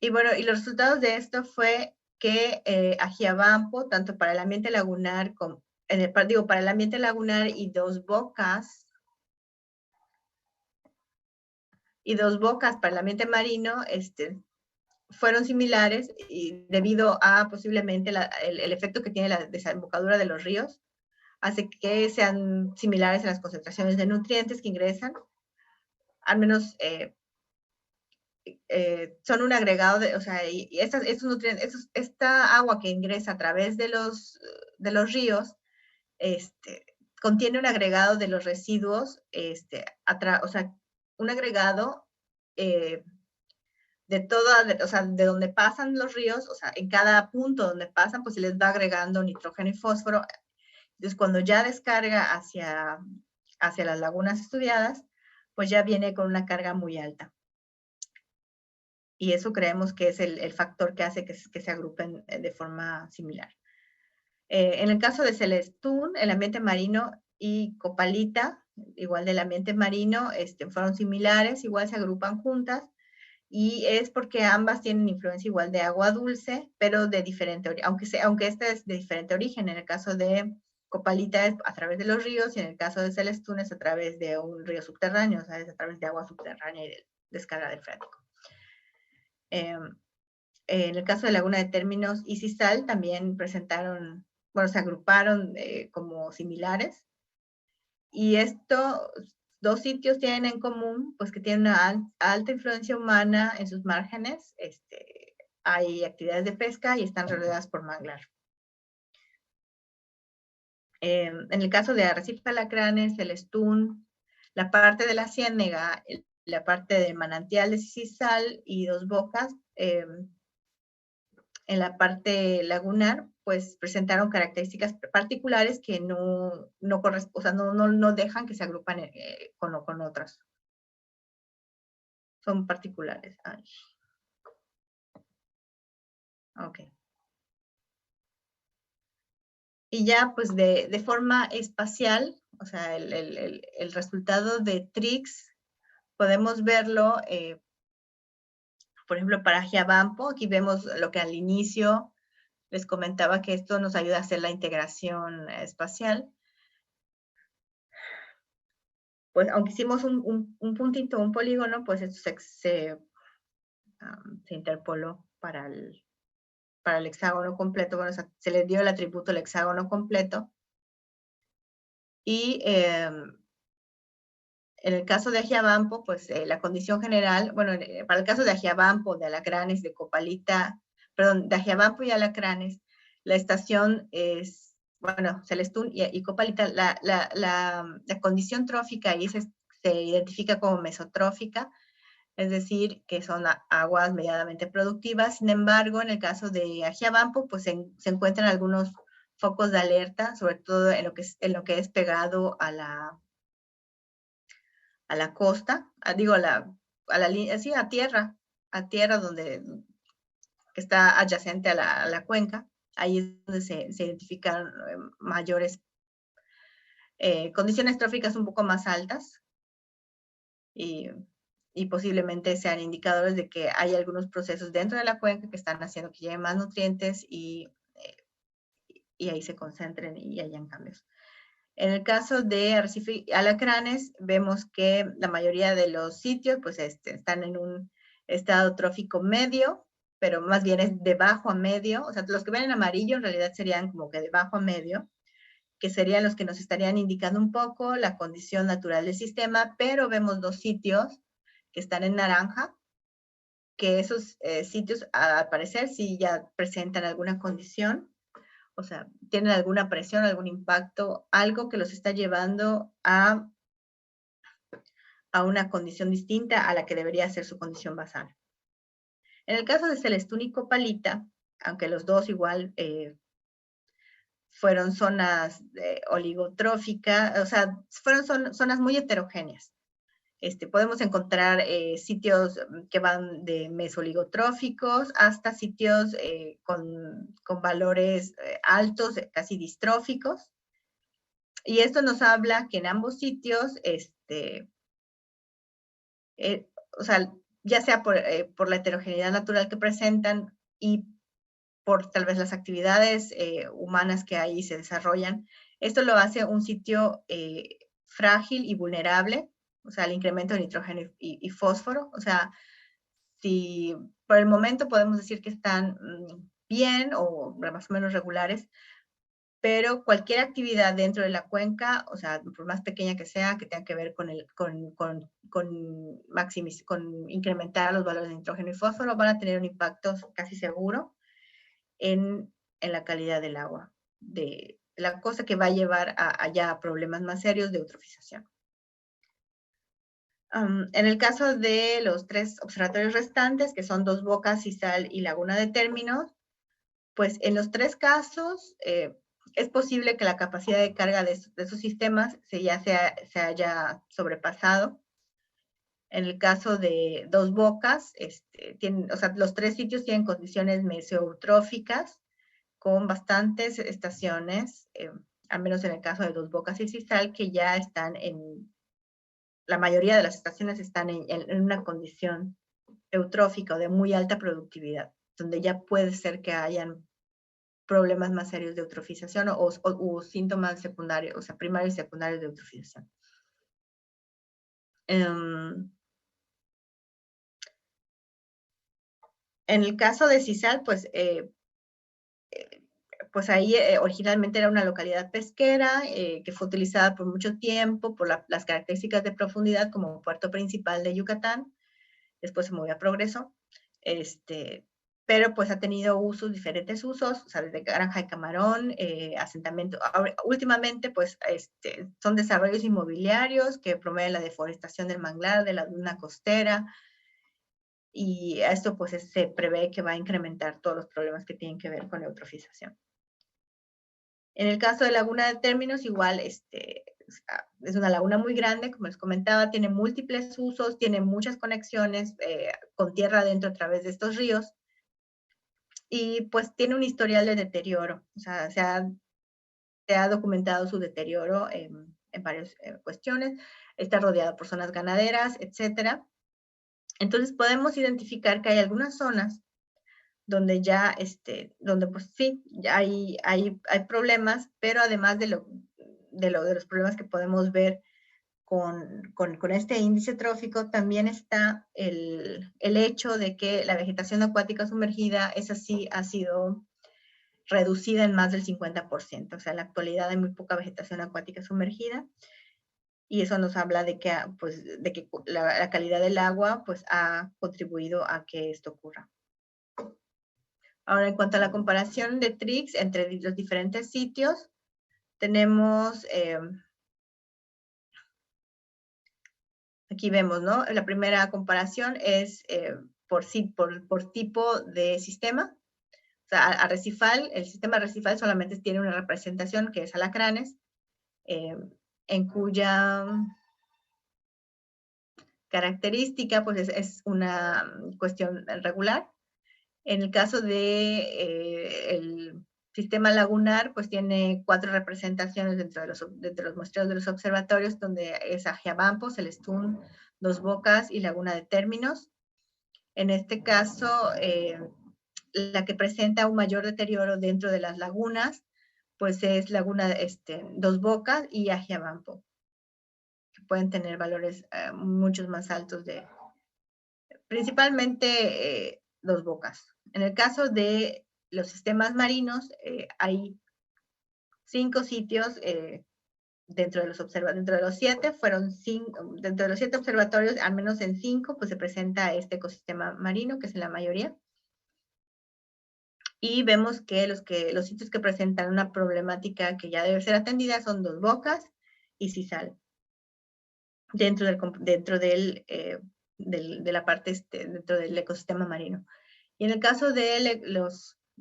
Y bueno, y los resultados de esto fue que Ajiabampo, tanto para el ambiente lagunar como para el ambiente lagunar y Dos Bocas para el ambiente marino, fueron similares y debido a posiblemente el efecto que tiene la desembocadura de los ríos, hace que sean similares en las concentraciones de nutrientes que ingresan, al menos son un agregado o sea, y estos nutrientes, esta agua que ingresa a través de los ríos, contiene un agregado de los residuos, o sea, un agregado o sea, de donde pasan los ríos, o sea, en cada punto donde pasan, pues se les va agregando nitrógeno y fósforo. Entonces, cuando ya descarga hacia las lagunas estudiadas, pues ya viene con una carga muy alta. Y eso creemos que es el factor que hace que se agrupen de forma similar. En el caso de Celestún, el ambiente marino y Copalita, igual del ambiente marino, fueron similares, igual se agrupan juntas, y es porque ambas tienen influencia igual de agua dulce, pero de diferente origen, aunque esta es de diferente origen. En el caso de Copalita es a través de los ríos, y en el caso de Celestún es a través de un río subterráneo, o sea, es a través de agua subterránea y de descarga del freático. En el caso de Laguna de Términos y Sisal también presentaron, bueno, se agruparon como similares. Y estos dos sitios tienen en común, pues que tienen una alta influencia humana en sus márgenes. Hay actividades de pesca y están rodeadas por manglar. En el caso de Arrecife Alacranes, Celestún, la parte de la ciénega, la parte de manantial de Sisal y Dos Bocas, en la parte lagunar, pues presentaron características particulares que no dejan que se agrupan con otras. Son particulares. Ay. Ok. Y ya, pues de forma espacial, o sea, el resultado de TRIX, podemos verlo, por ejemplo, para Giabampo. Aquí vemos lo que al inicio les comentaba, que esto nos ayuda a hacer la integración espacial. Pues aunque hicimos un puntito, un polígono, pues esto se interpoló para el hexágono completo. Bueno, se le dio el atributo al hexágono completo. Y en el caso de Ajiabampo, pues la condición general, bueno, para el caso de Ajiabampo, de Alacranes, de Copalita, perdón, de Ajiabampo y Alacranes, la estación es, bueno, Celestún y Copalita, la condición trófica ahí se identifica como mesotrófica, es decir, que son aguas medianamente productivas. Sin embargo, en el caso de Ajiabampo, pues se encuentran algunos focos de alerta, sobre todo en lo que es pegado a la costa, sí, a tierra donde que está adyacente a la cuenca. Ahí es donde se identifican mayores condiciones tróficas un poco más altas, y posiblemente sean indicadores de que hay algunos procesos dentro de la cuenca que están haciendo que lleguen más nutrientes y ahí se concentren y hayan cambios. En el caso de Arrecife y Alacranes, vemos que la mayoría de los sitios pues, están en un estado trófico medio, pero más bien es de bajo a medio. O sea, los que ven en amarillo en realidad serían como que de bajo a medio, que serían los que nos estarían indicando un poco la condición natural del sistema, pero vemos dos sitios que están en naranja, que esos sitios al parecer sí ya presentan alguna condición. O sea, tienen alguna presión, algún impacto, algo que los está llevando a una condición distinta a la que debería ser su condición basal. En el caso de Celestún y Copalita, aunque los dos igual fueron zonas oligotróficas, o sea, fueron zonas muy heterogéneas. Podemos encontrar sitios que van de mesoligotróficos hasta sitios con valores altos, casi distróficos. Y esto nos habla que en ambos sitios, o sea, ya sea por la heterogeneidad natural que presentan y por tal vez las actividades humanas que ahí se desarrollan, esto lo hace un sitio frágil y vulnerable, o sea, al incremento de nitrógeno y fósforo. O sea, si por el momento podemos decir que están bien o más o menos regulares, pero cualquier actividad dentro de la cuenca, o sea, por más pequeña que sea, que tenga que ver con incrementar los valores de nitrógeno y fósforo, van a tener un impacto casi seguro en la calidad del agua, de la cosa que va a llevar a problemas más serios de eutrofización. En el caso de los 3 observatorios restantes, que son Dos Bocas, Sisal y Laguna de Términos, pues en los 3 casos es posible que la capacidad de carga de esos sistemas se haya sobrepasado. En el caso de Dos Bocas, o sea, los 3 sitios tienen condiciones mesoeutróficas con bastantes estaciones, al menos en el caso de Dos Bocas y Cizal, que ya están la mayoría de las estaciones están en una condición eutrófica o de muy alta productividad, donde ya puede ser que hayan problemas más serios de eutrofización o síntomas secundarios, o sea, primarios y secundarios de eutrofización. En el caso de Cizal, pues ahí originalmente era una localidad pesquera que fue utilizada por mucho tiempo por las características de profundidad como puerto principal de Yucatán. Después se movió a Progreso, pero pues ha tenido diferentes usos, o sea, desde granja de camarón, asentamiento. Ahora, últimamente, pues, son desarrollos inmobiliarios que promueven la deforestación del manglar, de la duna costera, y esto pues se prevé que va a incrementar todos los problemas que tienen que ver con eutrofización. En el caso de Laguna de Términos, igual, es una laguna muy grande, como les comentaba, tiene múltiples usos, tiene muchas conexiones con tierra adentro a través de estos ríos, y pues tiene un historial de deterioro, o sea, se ha documentado su deterioro en varias cuestiones, está rodeado por zonas ganaderas, etcétera. Entonces podemos identificar que hay algunas zonas donde ya, donde pues sí, ya hay problemas, pero además de los problemas que podemos ver con este índice trófico, también está el hecho de que la vegetación acuática sumergida, esa sí ha sido reducida en más del 50%. O sea, en la actualidad hay muy poca vegetación acuática sumergida, y eso nos habla de que, la calidad del agua pues, ha contribuido a que esto ocurra. Ahora, en cuanto a la comparación de TRIX entre los diferentes sitios, tenemos, aquí vemos, ¿no? La primera comparación es por tipo de sistema. O sea, arrecifal, el sistema arrecifal solamente tiene una representación que es alacranes, en cuya característica pues es una cuestión regular. En el caso de el sistema lagunar, pues tiene 4 representaciones dentro de los muestreos de los observatorios, donde es Ajiabampo, Celestún, Dos Bocas y Laguna de Términos. En este caso, la que presenta un mayor deterioro dentro de las lagunas, pues es Laguna Dos Bocas y Ajiabampo, que pueden tener valores muchos más altos principalmente Dos Bocas. En el caso de los sistemas marinos, hay 5 sitios dentro de los 7, dentro de los 7 observatorios, al menos en 5, pues se presenta este ecosistema marino, que es en la mayoría. Y vemos que los sitios que presentan una problemática que ya debe ser atendida son Dos Bocas y Cizal, dentro de la parte, dentro del ecosistema marino. Y en el caso de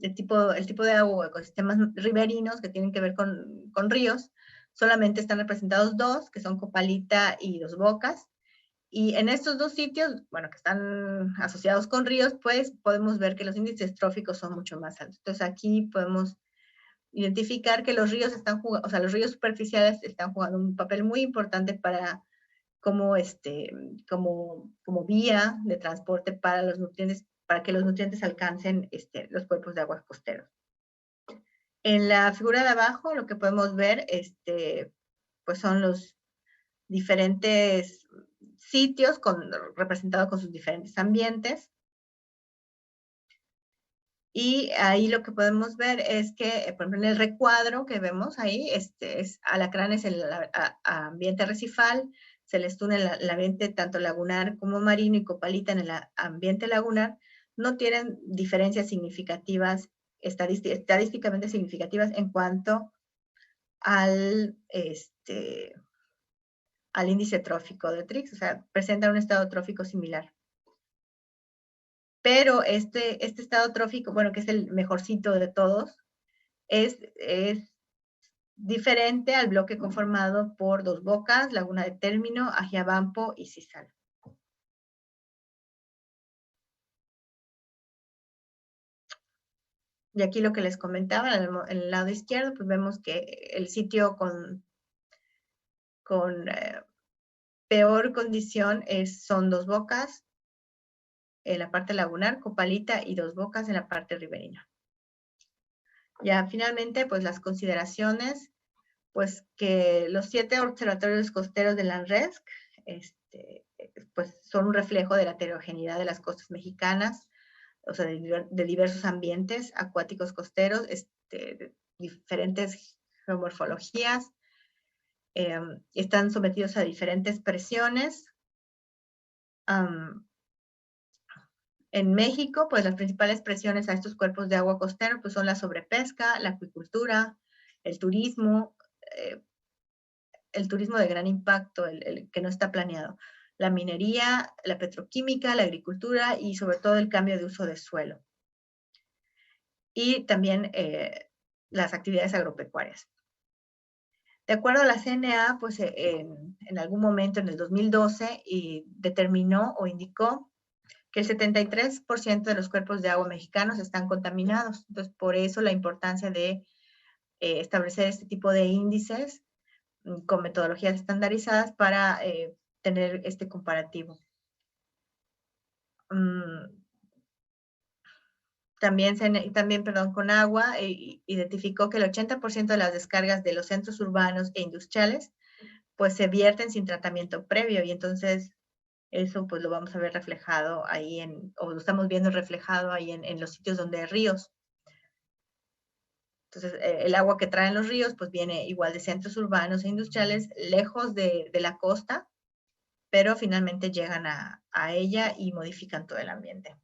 el tipo de agua o ecosistemas riberinos que tienen que ver con ríos, solamente están representados 2, que son Copalita y Dos Bocas. Y en estos 2 sitios, bueno, que están asociados con ríos, pues podemos ver que los índices tróficos son mucho más altos. Entonces aquí podemos identificar que los ríos los ríos superficiales están jugando un papel muy importante para como vía de transporte para los nutrientes, para que los nutrientes alcancen los cuerpos de agua costeros. En la figura de abajo, lo que podemos ver, pues son los diferentes sitios representados con sus diferentes ambientes. Y ahí lo que podemos ver es que, por ejemplo, en el recuadro que vemos ahí, Alacrán es el ambiente arrecifal, Celestún en el ambiente tanto lagunar como marino, y Copalita en el ambiente lagunar, no tienen diferencias significativas, estadísticamente significativas en cuanto al índice trófico de TRIX, o sea, presentan un estado trófico similar. Pero este estado trófico, bueno, que es el mejorcito de todos, es diferente al bloque conformado por Dos Bocas, Laguna de Término, Ajiabampo y Cizal. Y aquí lo que les comentaba, en el lado izquierdo, pues vemos que el sitio con peor condición son Dos Bocas en la parte lagunar, Copalita y Dos Bocas en la parte riberina. Ya finalmente, pues las consideraciones, pues que los 7 observatorios costeros de la ANRESC, pues son un reflejo de la heterogeneidad de las costas mexicanas, o sea, de diversos ambientes acuáticos costeros, de diferentes geomorfologías, están sometidos a diferentes presiones. En México, pues las principales presiones a estos cuerpos de agua costero pues son la sobrepesca, la acuicultura, el turismo de gran impacto, el que no está planeado, la minería, la petroquímica, la agricultura y sobre todo el cambio de uso de suelo. Y también las actividades agropecuarias. De acuerdo a la CNA, pues en algún momento en el 2012 determinó o indicó que el 73% de los cuerpos de agua mexicanos están contaminados. Entonces, por eso la importancia de establecer este tipo de índices con metodologías estandarizadas para tener este comparativo. También, con agua, identificó que el 80% de las descargas de los centros urbanos e industriales pues se vierten sin tratamiento previo, y entonces eso pues lo vamos a ver reflejado ahí o lo estamos viendo reflejado ahí en los sitios donde hay ríos. Entonces, el agua que traen los ríos pues viene igual de centros urbanos e industriales, lejos de la costa, pero finalmente llegan a ella y modifican todo el ambiente.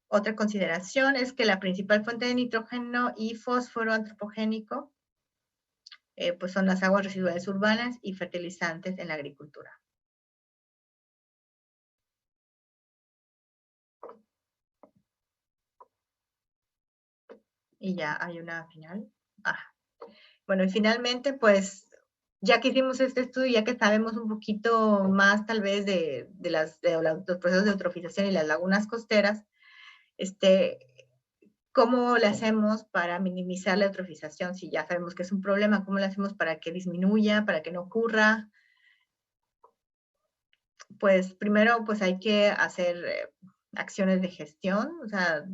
Otra consideración es que la principal fuente de nitrógeno y fósforo antropogénico pues son las aguas residuales urbanas y fertilizantes en la agricultura. Y ya hay una final. Bueno, y finalmente, pues, ya que hicimos este estudio, ya que sabemos un poquito más tal vez de los procesos de eutrofización y las lagunas costeras, ¿cómo le hacemos para minimizar la eutrofización? Si ya sabemos que es un problema, ¿cómo le hacemos para que disminuya, para que no ocurra? Pues primero, pues hay que hacer acciones de gestión, o sea,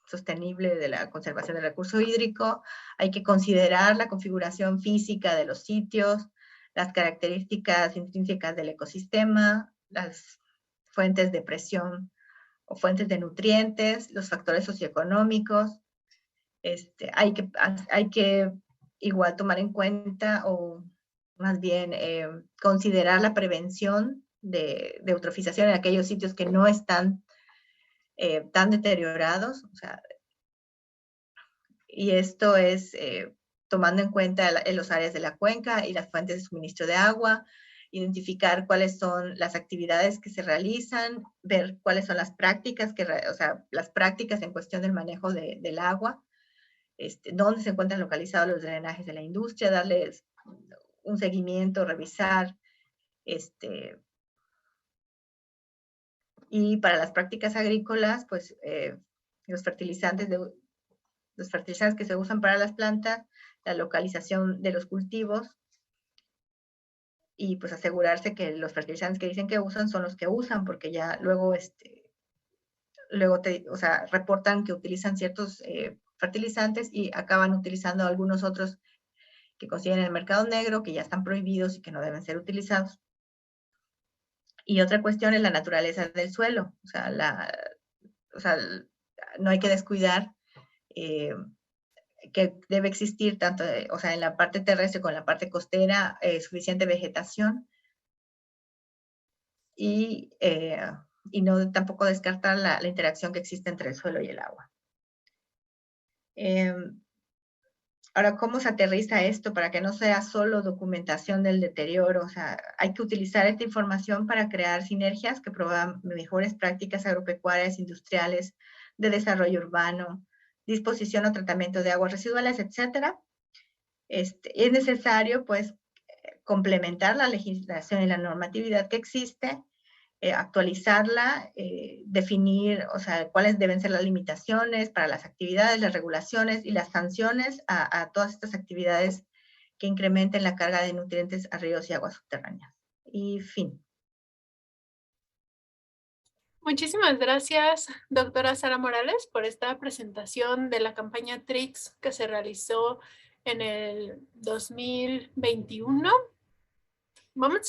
sostenible de la conservación del recurso hídrico. Hay que considerar la configuración física de los sitios, las características intrínsecas del ecosistema, las fuentes de presión o fuentes de nutrientes, los factores socioeconómicos. Hay que igual tomar en cuenta o más bien considerar la prevención de eutrofización en aquellos sitios que no están tan deteriorados, o sea, y esto es tomando en cuenta los áreas de la cuenca y las fuentes de suministro de agua, identificar cuáles son las actividades que se realizan, ver cuáles son las prácticas, las prácticas en cuestión del manejo del agua, dónde se encuentran localizados los drenajes de la industria, darles un seguimiento, revisar, y para las prácticas agrícolas, pues los fertilizantes que se usan para las plantas, la localización de los cultivos, y pues asegurarse que los fertilizantes que dicen que usan son los que usan, porque ya luego, reportan que utilizan ciertos fertilizantes y acaban utilizando algunos otros que consiguen en el mercado negro, que ya están prohibidos y que no deben ser utilizados. Y otra cuestión es la naturaleza del suelo, no hay que descuidar que debe existir tanto, en la parte terrestre como en la parte costera, suficiente vegetación, y no tampoco descartar la interacción que existe entre el suelo y el agua. Ahora, ¿cómo se aterriza esto para que no sea solo documentación del deterioro? O sea, hay que utilizar esta información para crear sinergias que promuevan mejores prácticas agropecuarias, industriales, de desarrollo urbano, disposición o tratamiento de aguas residuales, etcétera. Es necesario, pues, complementar la legislación y la normatividad que existe, actualizarla, definir, o sea, cuáles deben ser las limitaciones para las actividades, las regulaciones y las sanciones a todas estas actividades que incrementen la carga de nutrientes a ríos y aguas subterráneas. Y fin. Muchísimas gracias, doctora Sara Morales, por esta presentación de la campaña TRIX que se realizó en el 2021.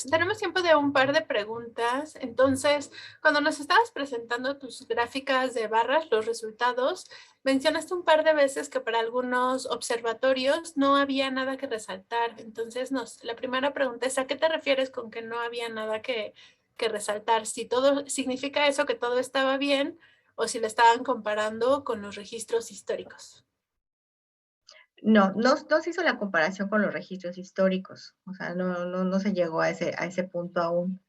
Tenemos tiempo de un par de preguntas. Entonces, cuando nos estabas presentando tus gráficas de barras, los resultados, mencionaste un par de veces que para algunos observatorios no había nada que resaltar. Entonces, la primera pregunta es, ¿a qué te refieres con que no había nada que resaltar? Si todo significa eso, que todo estaba bien, o si le estaban comparando con los registros históricos. No se hizo la comparación con los registros históricos, o sea, no se llegó a ese punto aún.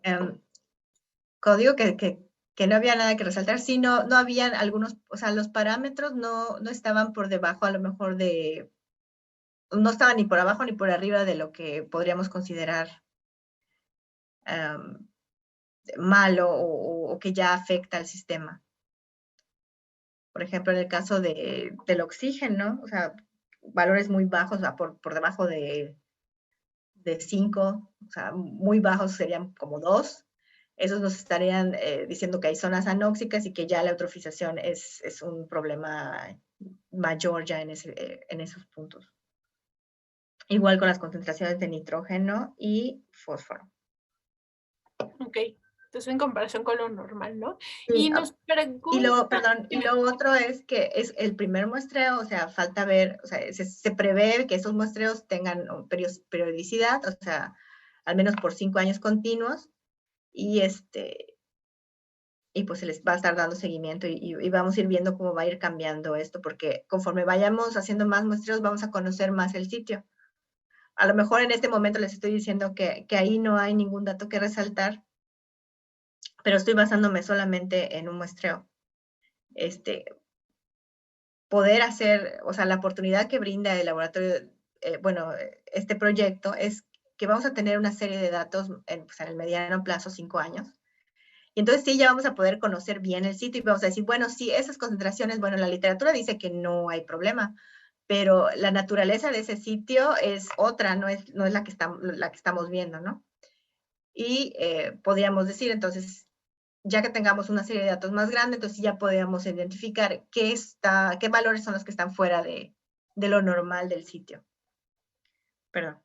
Cuando digo que no había nada que resaltar, sí, no habían algunos, o sea, los parámetros no estaban por debajo, a lo mejor no estaban ni por abajo ni por arriba de lo que podríamos considerar malo o que ya afecta al sistema. Por ejemplo, en el caso del oxígeno, o sea, valores muy bajos, o sea, por debajo de 5, o sea, muy bajos serían como 2. Esos nos estarían diciendo que hay zonas anóxicas y que ya la eutrofización es un problema mayor ya en esos puntos. Igual con las concentraciones de nitrógeno y fósforo. Ok, entonces en comparación con lo normal, ¿no? Sí, Y nos pregunta... y lo otro es que es el primer muestreo, o sea, falta ver, o sea, se prevé que esos muestreos tengan periodicidad, o sea, al menos por 5 años continuos, y pues se les va a estar dando seguimiento y vamos a ir viendo cómo va a ir cambiando esto, porque conforme vayamos haciendo más muestreos vamos a conocer más el sitio. A lo mejor en este momento les estoy diciendo que ahí no hay ningún dato que resaltar, pero estoy basándome solamente en un muestreo. Poder hacer, o sea, la oportunidad que brinda el laboratorio, este proyecto es que vamos a tener una serie de datos pues, en el mediano plazo, 5 años. Y entonces sí, ya vamos a poder conocer bien el sitio y vamos a decir, bueno, sí, esas concentraciones, bueno, la literatura dice que no hay problema, pero la naturaleza de ese sitio es otra, no es la que estamos viendo, ¿no? Y podríamos decir, entonces, ya que tengamos una serie de datos más grande, entonces ya podríamos identificar qué valores son los que están fuera de lo normal del sitio. Perdón.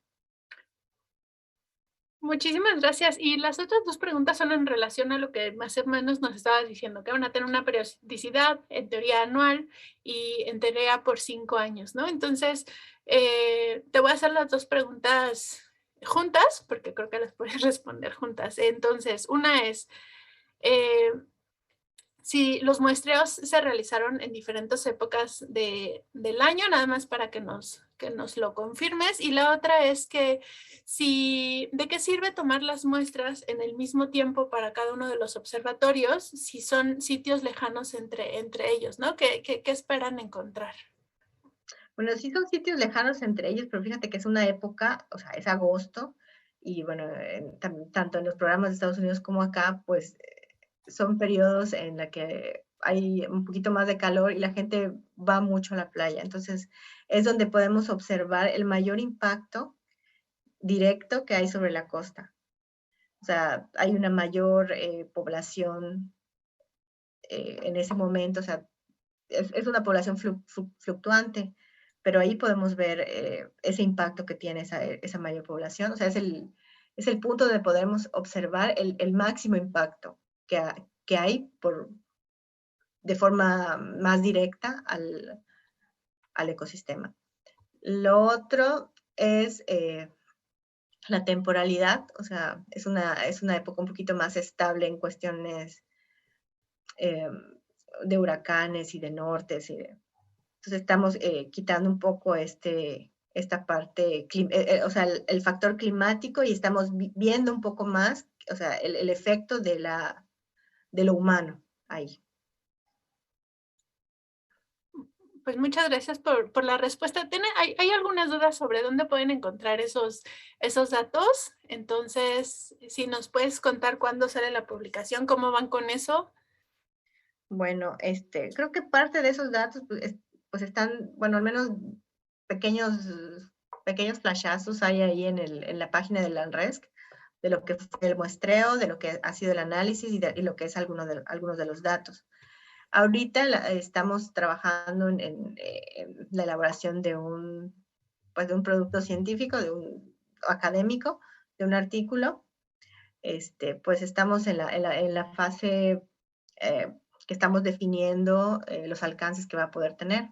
Muchísimas gracias. Y las otras dos preguntas son en relación a lo que más o menos nos estabas diciendo, que van a tener una periodicidad, en teoría anual, y en teoría por 5 años, ¿no? Entonces, te voy a hacer las dos preguntas juntas, porque creo que las puedes responder juntas. Entonces, una es, si los muestreos se realizaron en diferentes épocas del año, nada más para que nos lo confirmes. Y la otra es que ¿de qué sirve tomar las muestras en el mismo tiempo para cada uno de los observatorios si son sitios lejanos entre ellos, ¿no? ¿Qué esperan encontrar? Bueno, sí son sitios lejanos entre ellos, pero fíjate que es una época, o sea, es agosto, y bueno, tanto en los programas de Estados Unidos como acá, pues son periodos en los que hay un poquito más de calor y la gente va mucho a la playa. Entonces, es donde podemos observar el mayor impacto directo que hay sobre la costa. O sea, hay una mayor población en ese momento, o sea, es una población fluctuante, pero ahí podemos ver ese impacto que tiene esa mayor población. O sea, es el punto donde podemos observar el máximo impacto que hay de forma más directa al ecosistema. Lo otro es la temporalidad, o sea, es una época un poquito más estable en cuestiones de huracanes y de nortes. Entonces estamos quitando un poco esta parte, o sea, el factor climático y estamos viendo un poco más, o sea, el efecto de lo humano ahí. Pues muchas gracias por la respuesta. ¿Hay algunas dudas sobre dónde pueden encontrar esos datos? Entonces, si nos puedes contar cuándo sale la publicación, cómo van con eso. Bueno, creo que parte de esos datos, pues están, bueno, al menos pequeños, pequeños flashazos hay ahí en la página del ANRESC, de lo que fue el muestreo, de lo que ha sido el análisis y lo que es algunos de los datos. Ahorita estamos trabajando en la elaboración pues de un producto científico, académico, de un artículo. Pues estamos en la fase eh, que estamos definiendo los alcances que va a poder tener,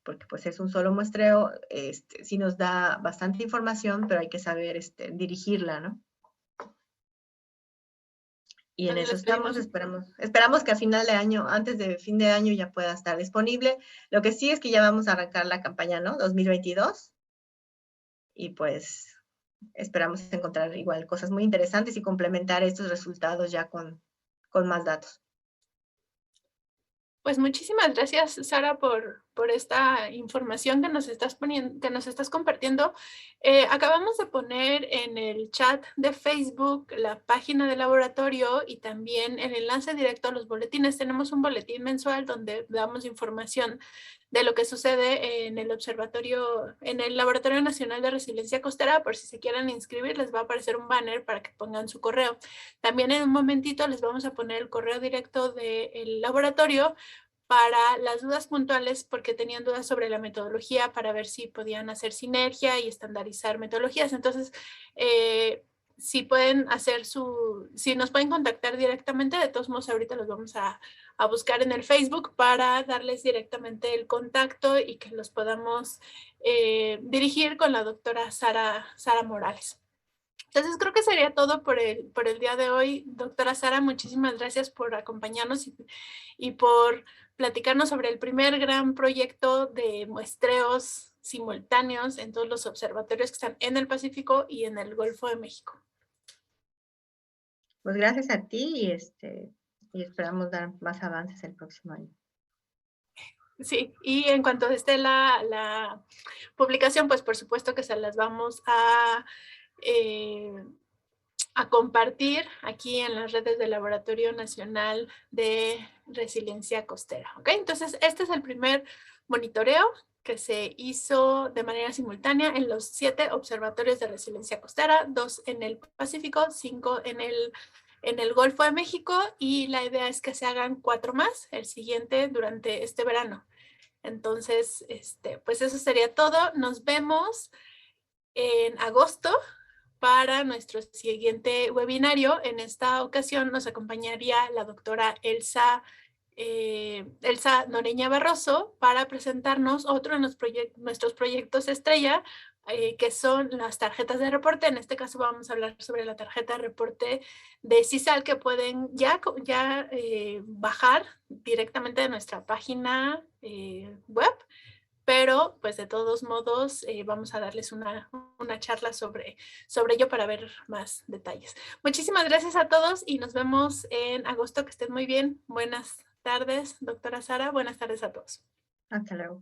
porque pues es un solo muestreo, sí nos da bastante información, pero hay que saber dirigirla, ¿no? Y en Pues eso les estamos, pedimos. esperamos que a final de año, antes de fin de año ya pueda estar disponible. Lo que sí es que ya vamos a arrancar la campaña, ¿no? 2022. Y pues esperamos encontrar igual cosas muy interesantes y complementar estos resultados ya con más datos. Pues muchísimas gracias, Sara, por esta información que nos estás poniendo, que nos estás compartiendo. Acabamos de poner en el chat de Facebook la página del laboratorio y también el enlace directo a los boletines. Tenemos un boletín mensual donde damos información de lo que sucede en el observatorio, en el Laboratorio Nacional de Resiliencia Costera. Por si se quieren inscribir, les va a aparecer un banner para que pongan su correo. También en un momentito les vamos a poner el correo directo del laboratorio para las dudas puntuales, porque tenían dudas sobre la metodología, para ver si podían hacer sinergia y estandarizar metodologías. Entonces, si pueden hacer si nos pueden contactar directamente, de todos modos ahorita los vamos a buscar en el Facebook para darles directamente el contacto y que los podamos dirigir con la doctora Sara Morales. Entonces creo que sería todo por el día de hoy. Doctora Sara, muchísimas gracias por acompañarnos y por platicarnos sobre el primer gran proyecto de muestreos simultáneos en todos los observatorios que están en el Pacífico y en el Golfo de México. Pues gracias a ti y esperamos dar más avances el próximo año. Sí, y en cuanto esté la publicación, pues por supuesto que se las vamos a compartir aquí en las redes del Laboratorio Nacional de Resiliencia Costera. ¿Ok? Entonces, este es el primer monitoreo que se hizo de manera simultánea en los 7 observatorios de resiliencia costera, 2 en el Pacífico, 5 en el Golfo de México, y la idea es que se hagan 4 más, el siguiente durante este verano. Entonces, pues eso sería todo. Nos vemos en agosto para nuestro siguiente webinario. En esta ocasión nos acompañaría la doctora Elsa Noreña Barroso para presentarnos otro de nuestros proyectos estrella, que son las tarjetas de reporte. En este caso vamos a hablar sobre la tarjeta de reporte de CISAL que pueden ya bajar directamente de nuestra página web. Pero pues de todos modos vamos a darles una charla sobre ello para ver más detalles. Muchísimas gracias a todos y nos vemos en agosto. Que estén muy bien. Buenas tardes, doctora Sara. Buenas tardes a todos. Hasta luego.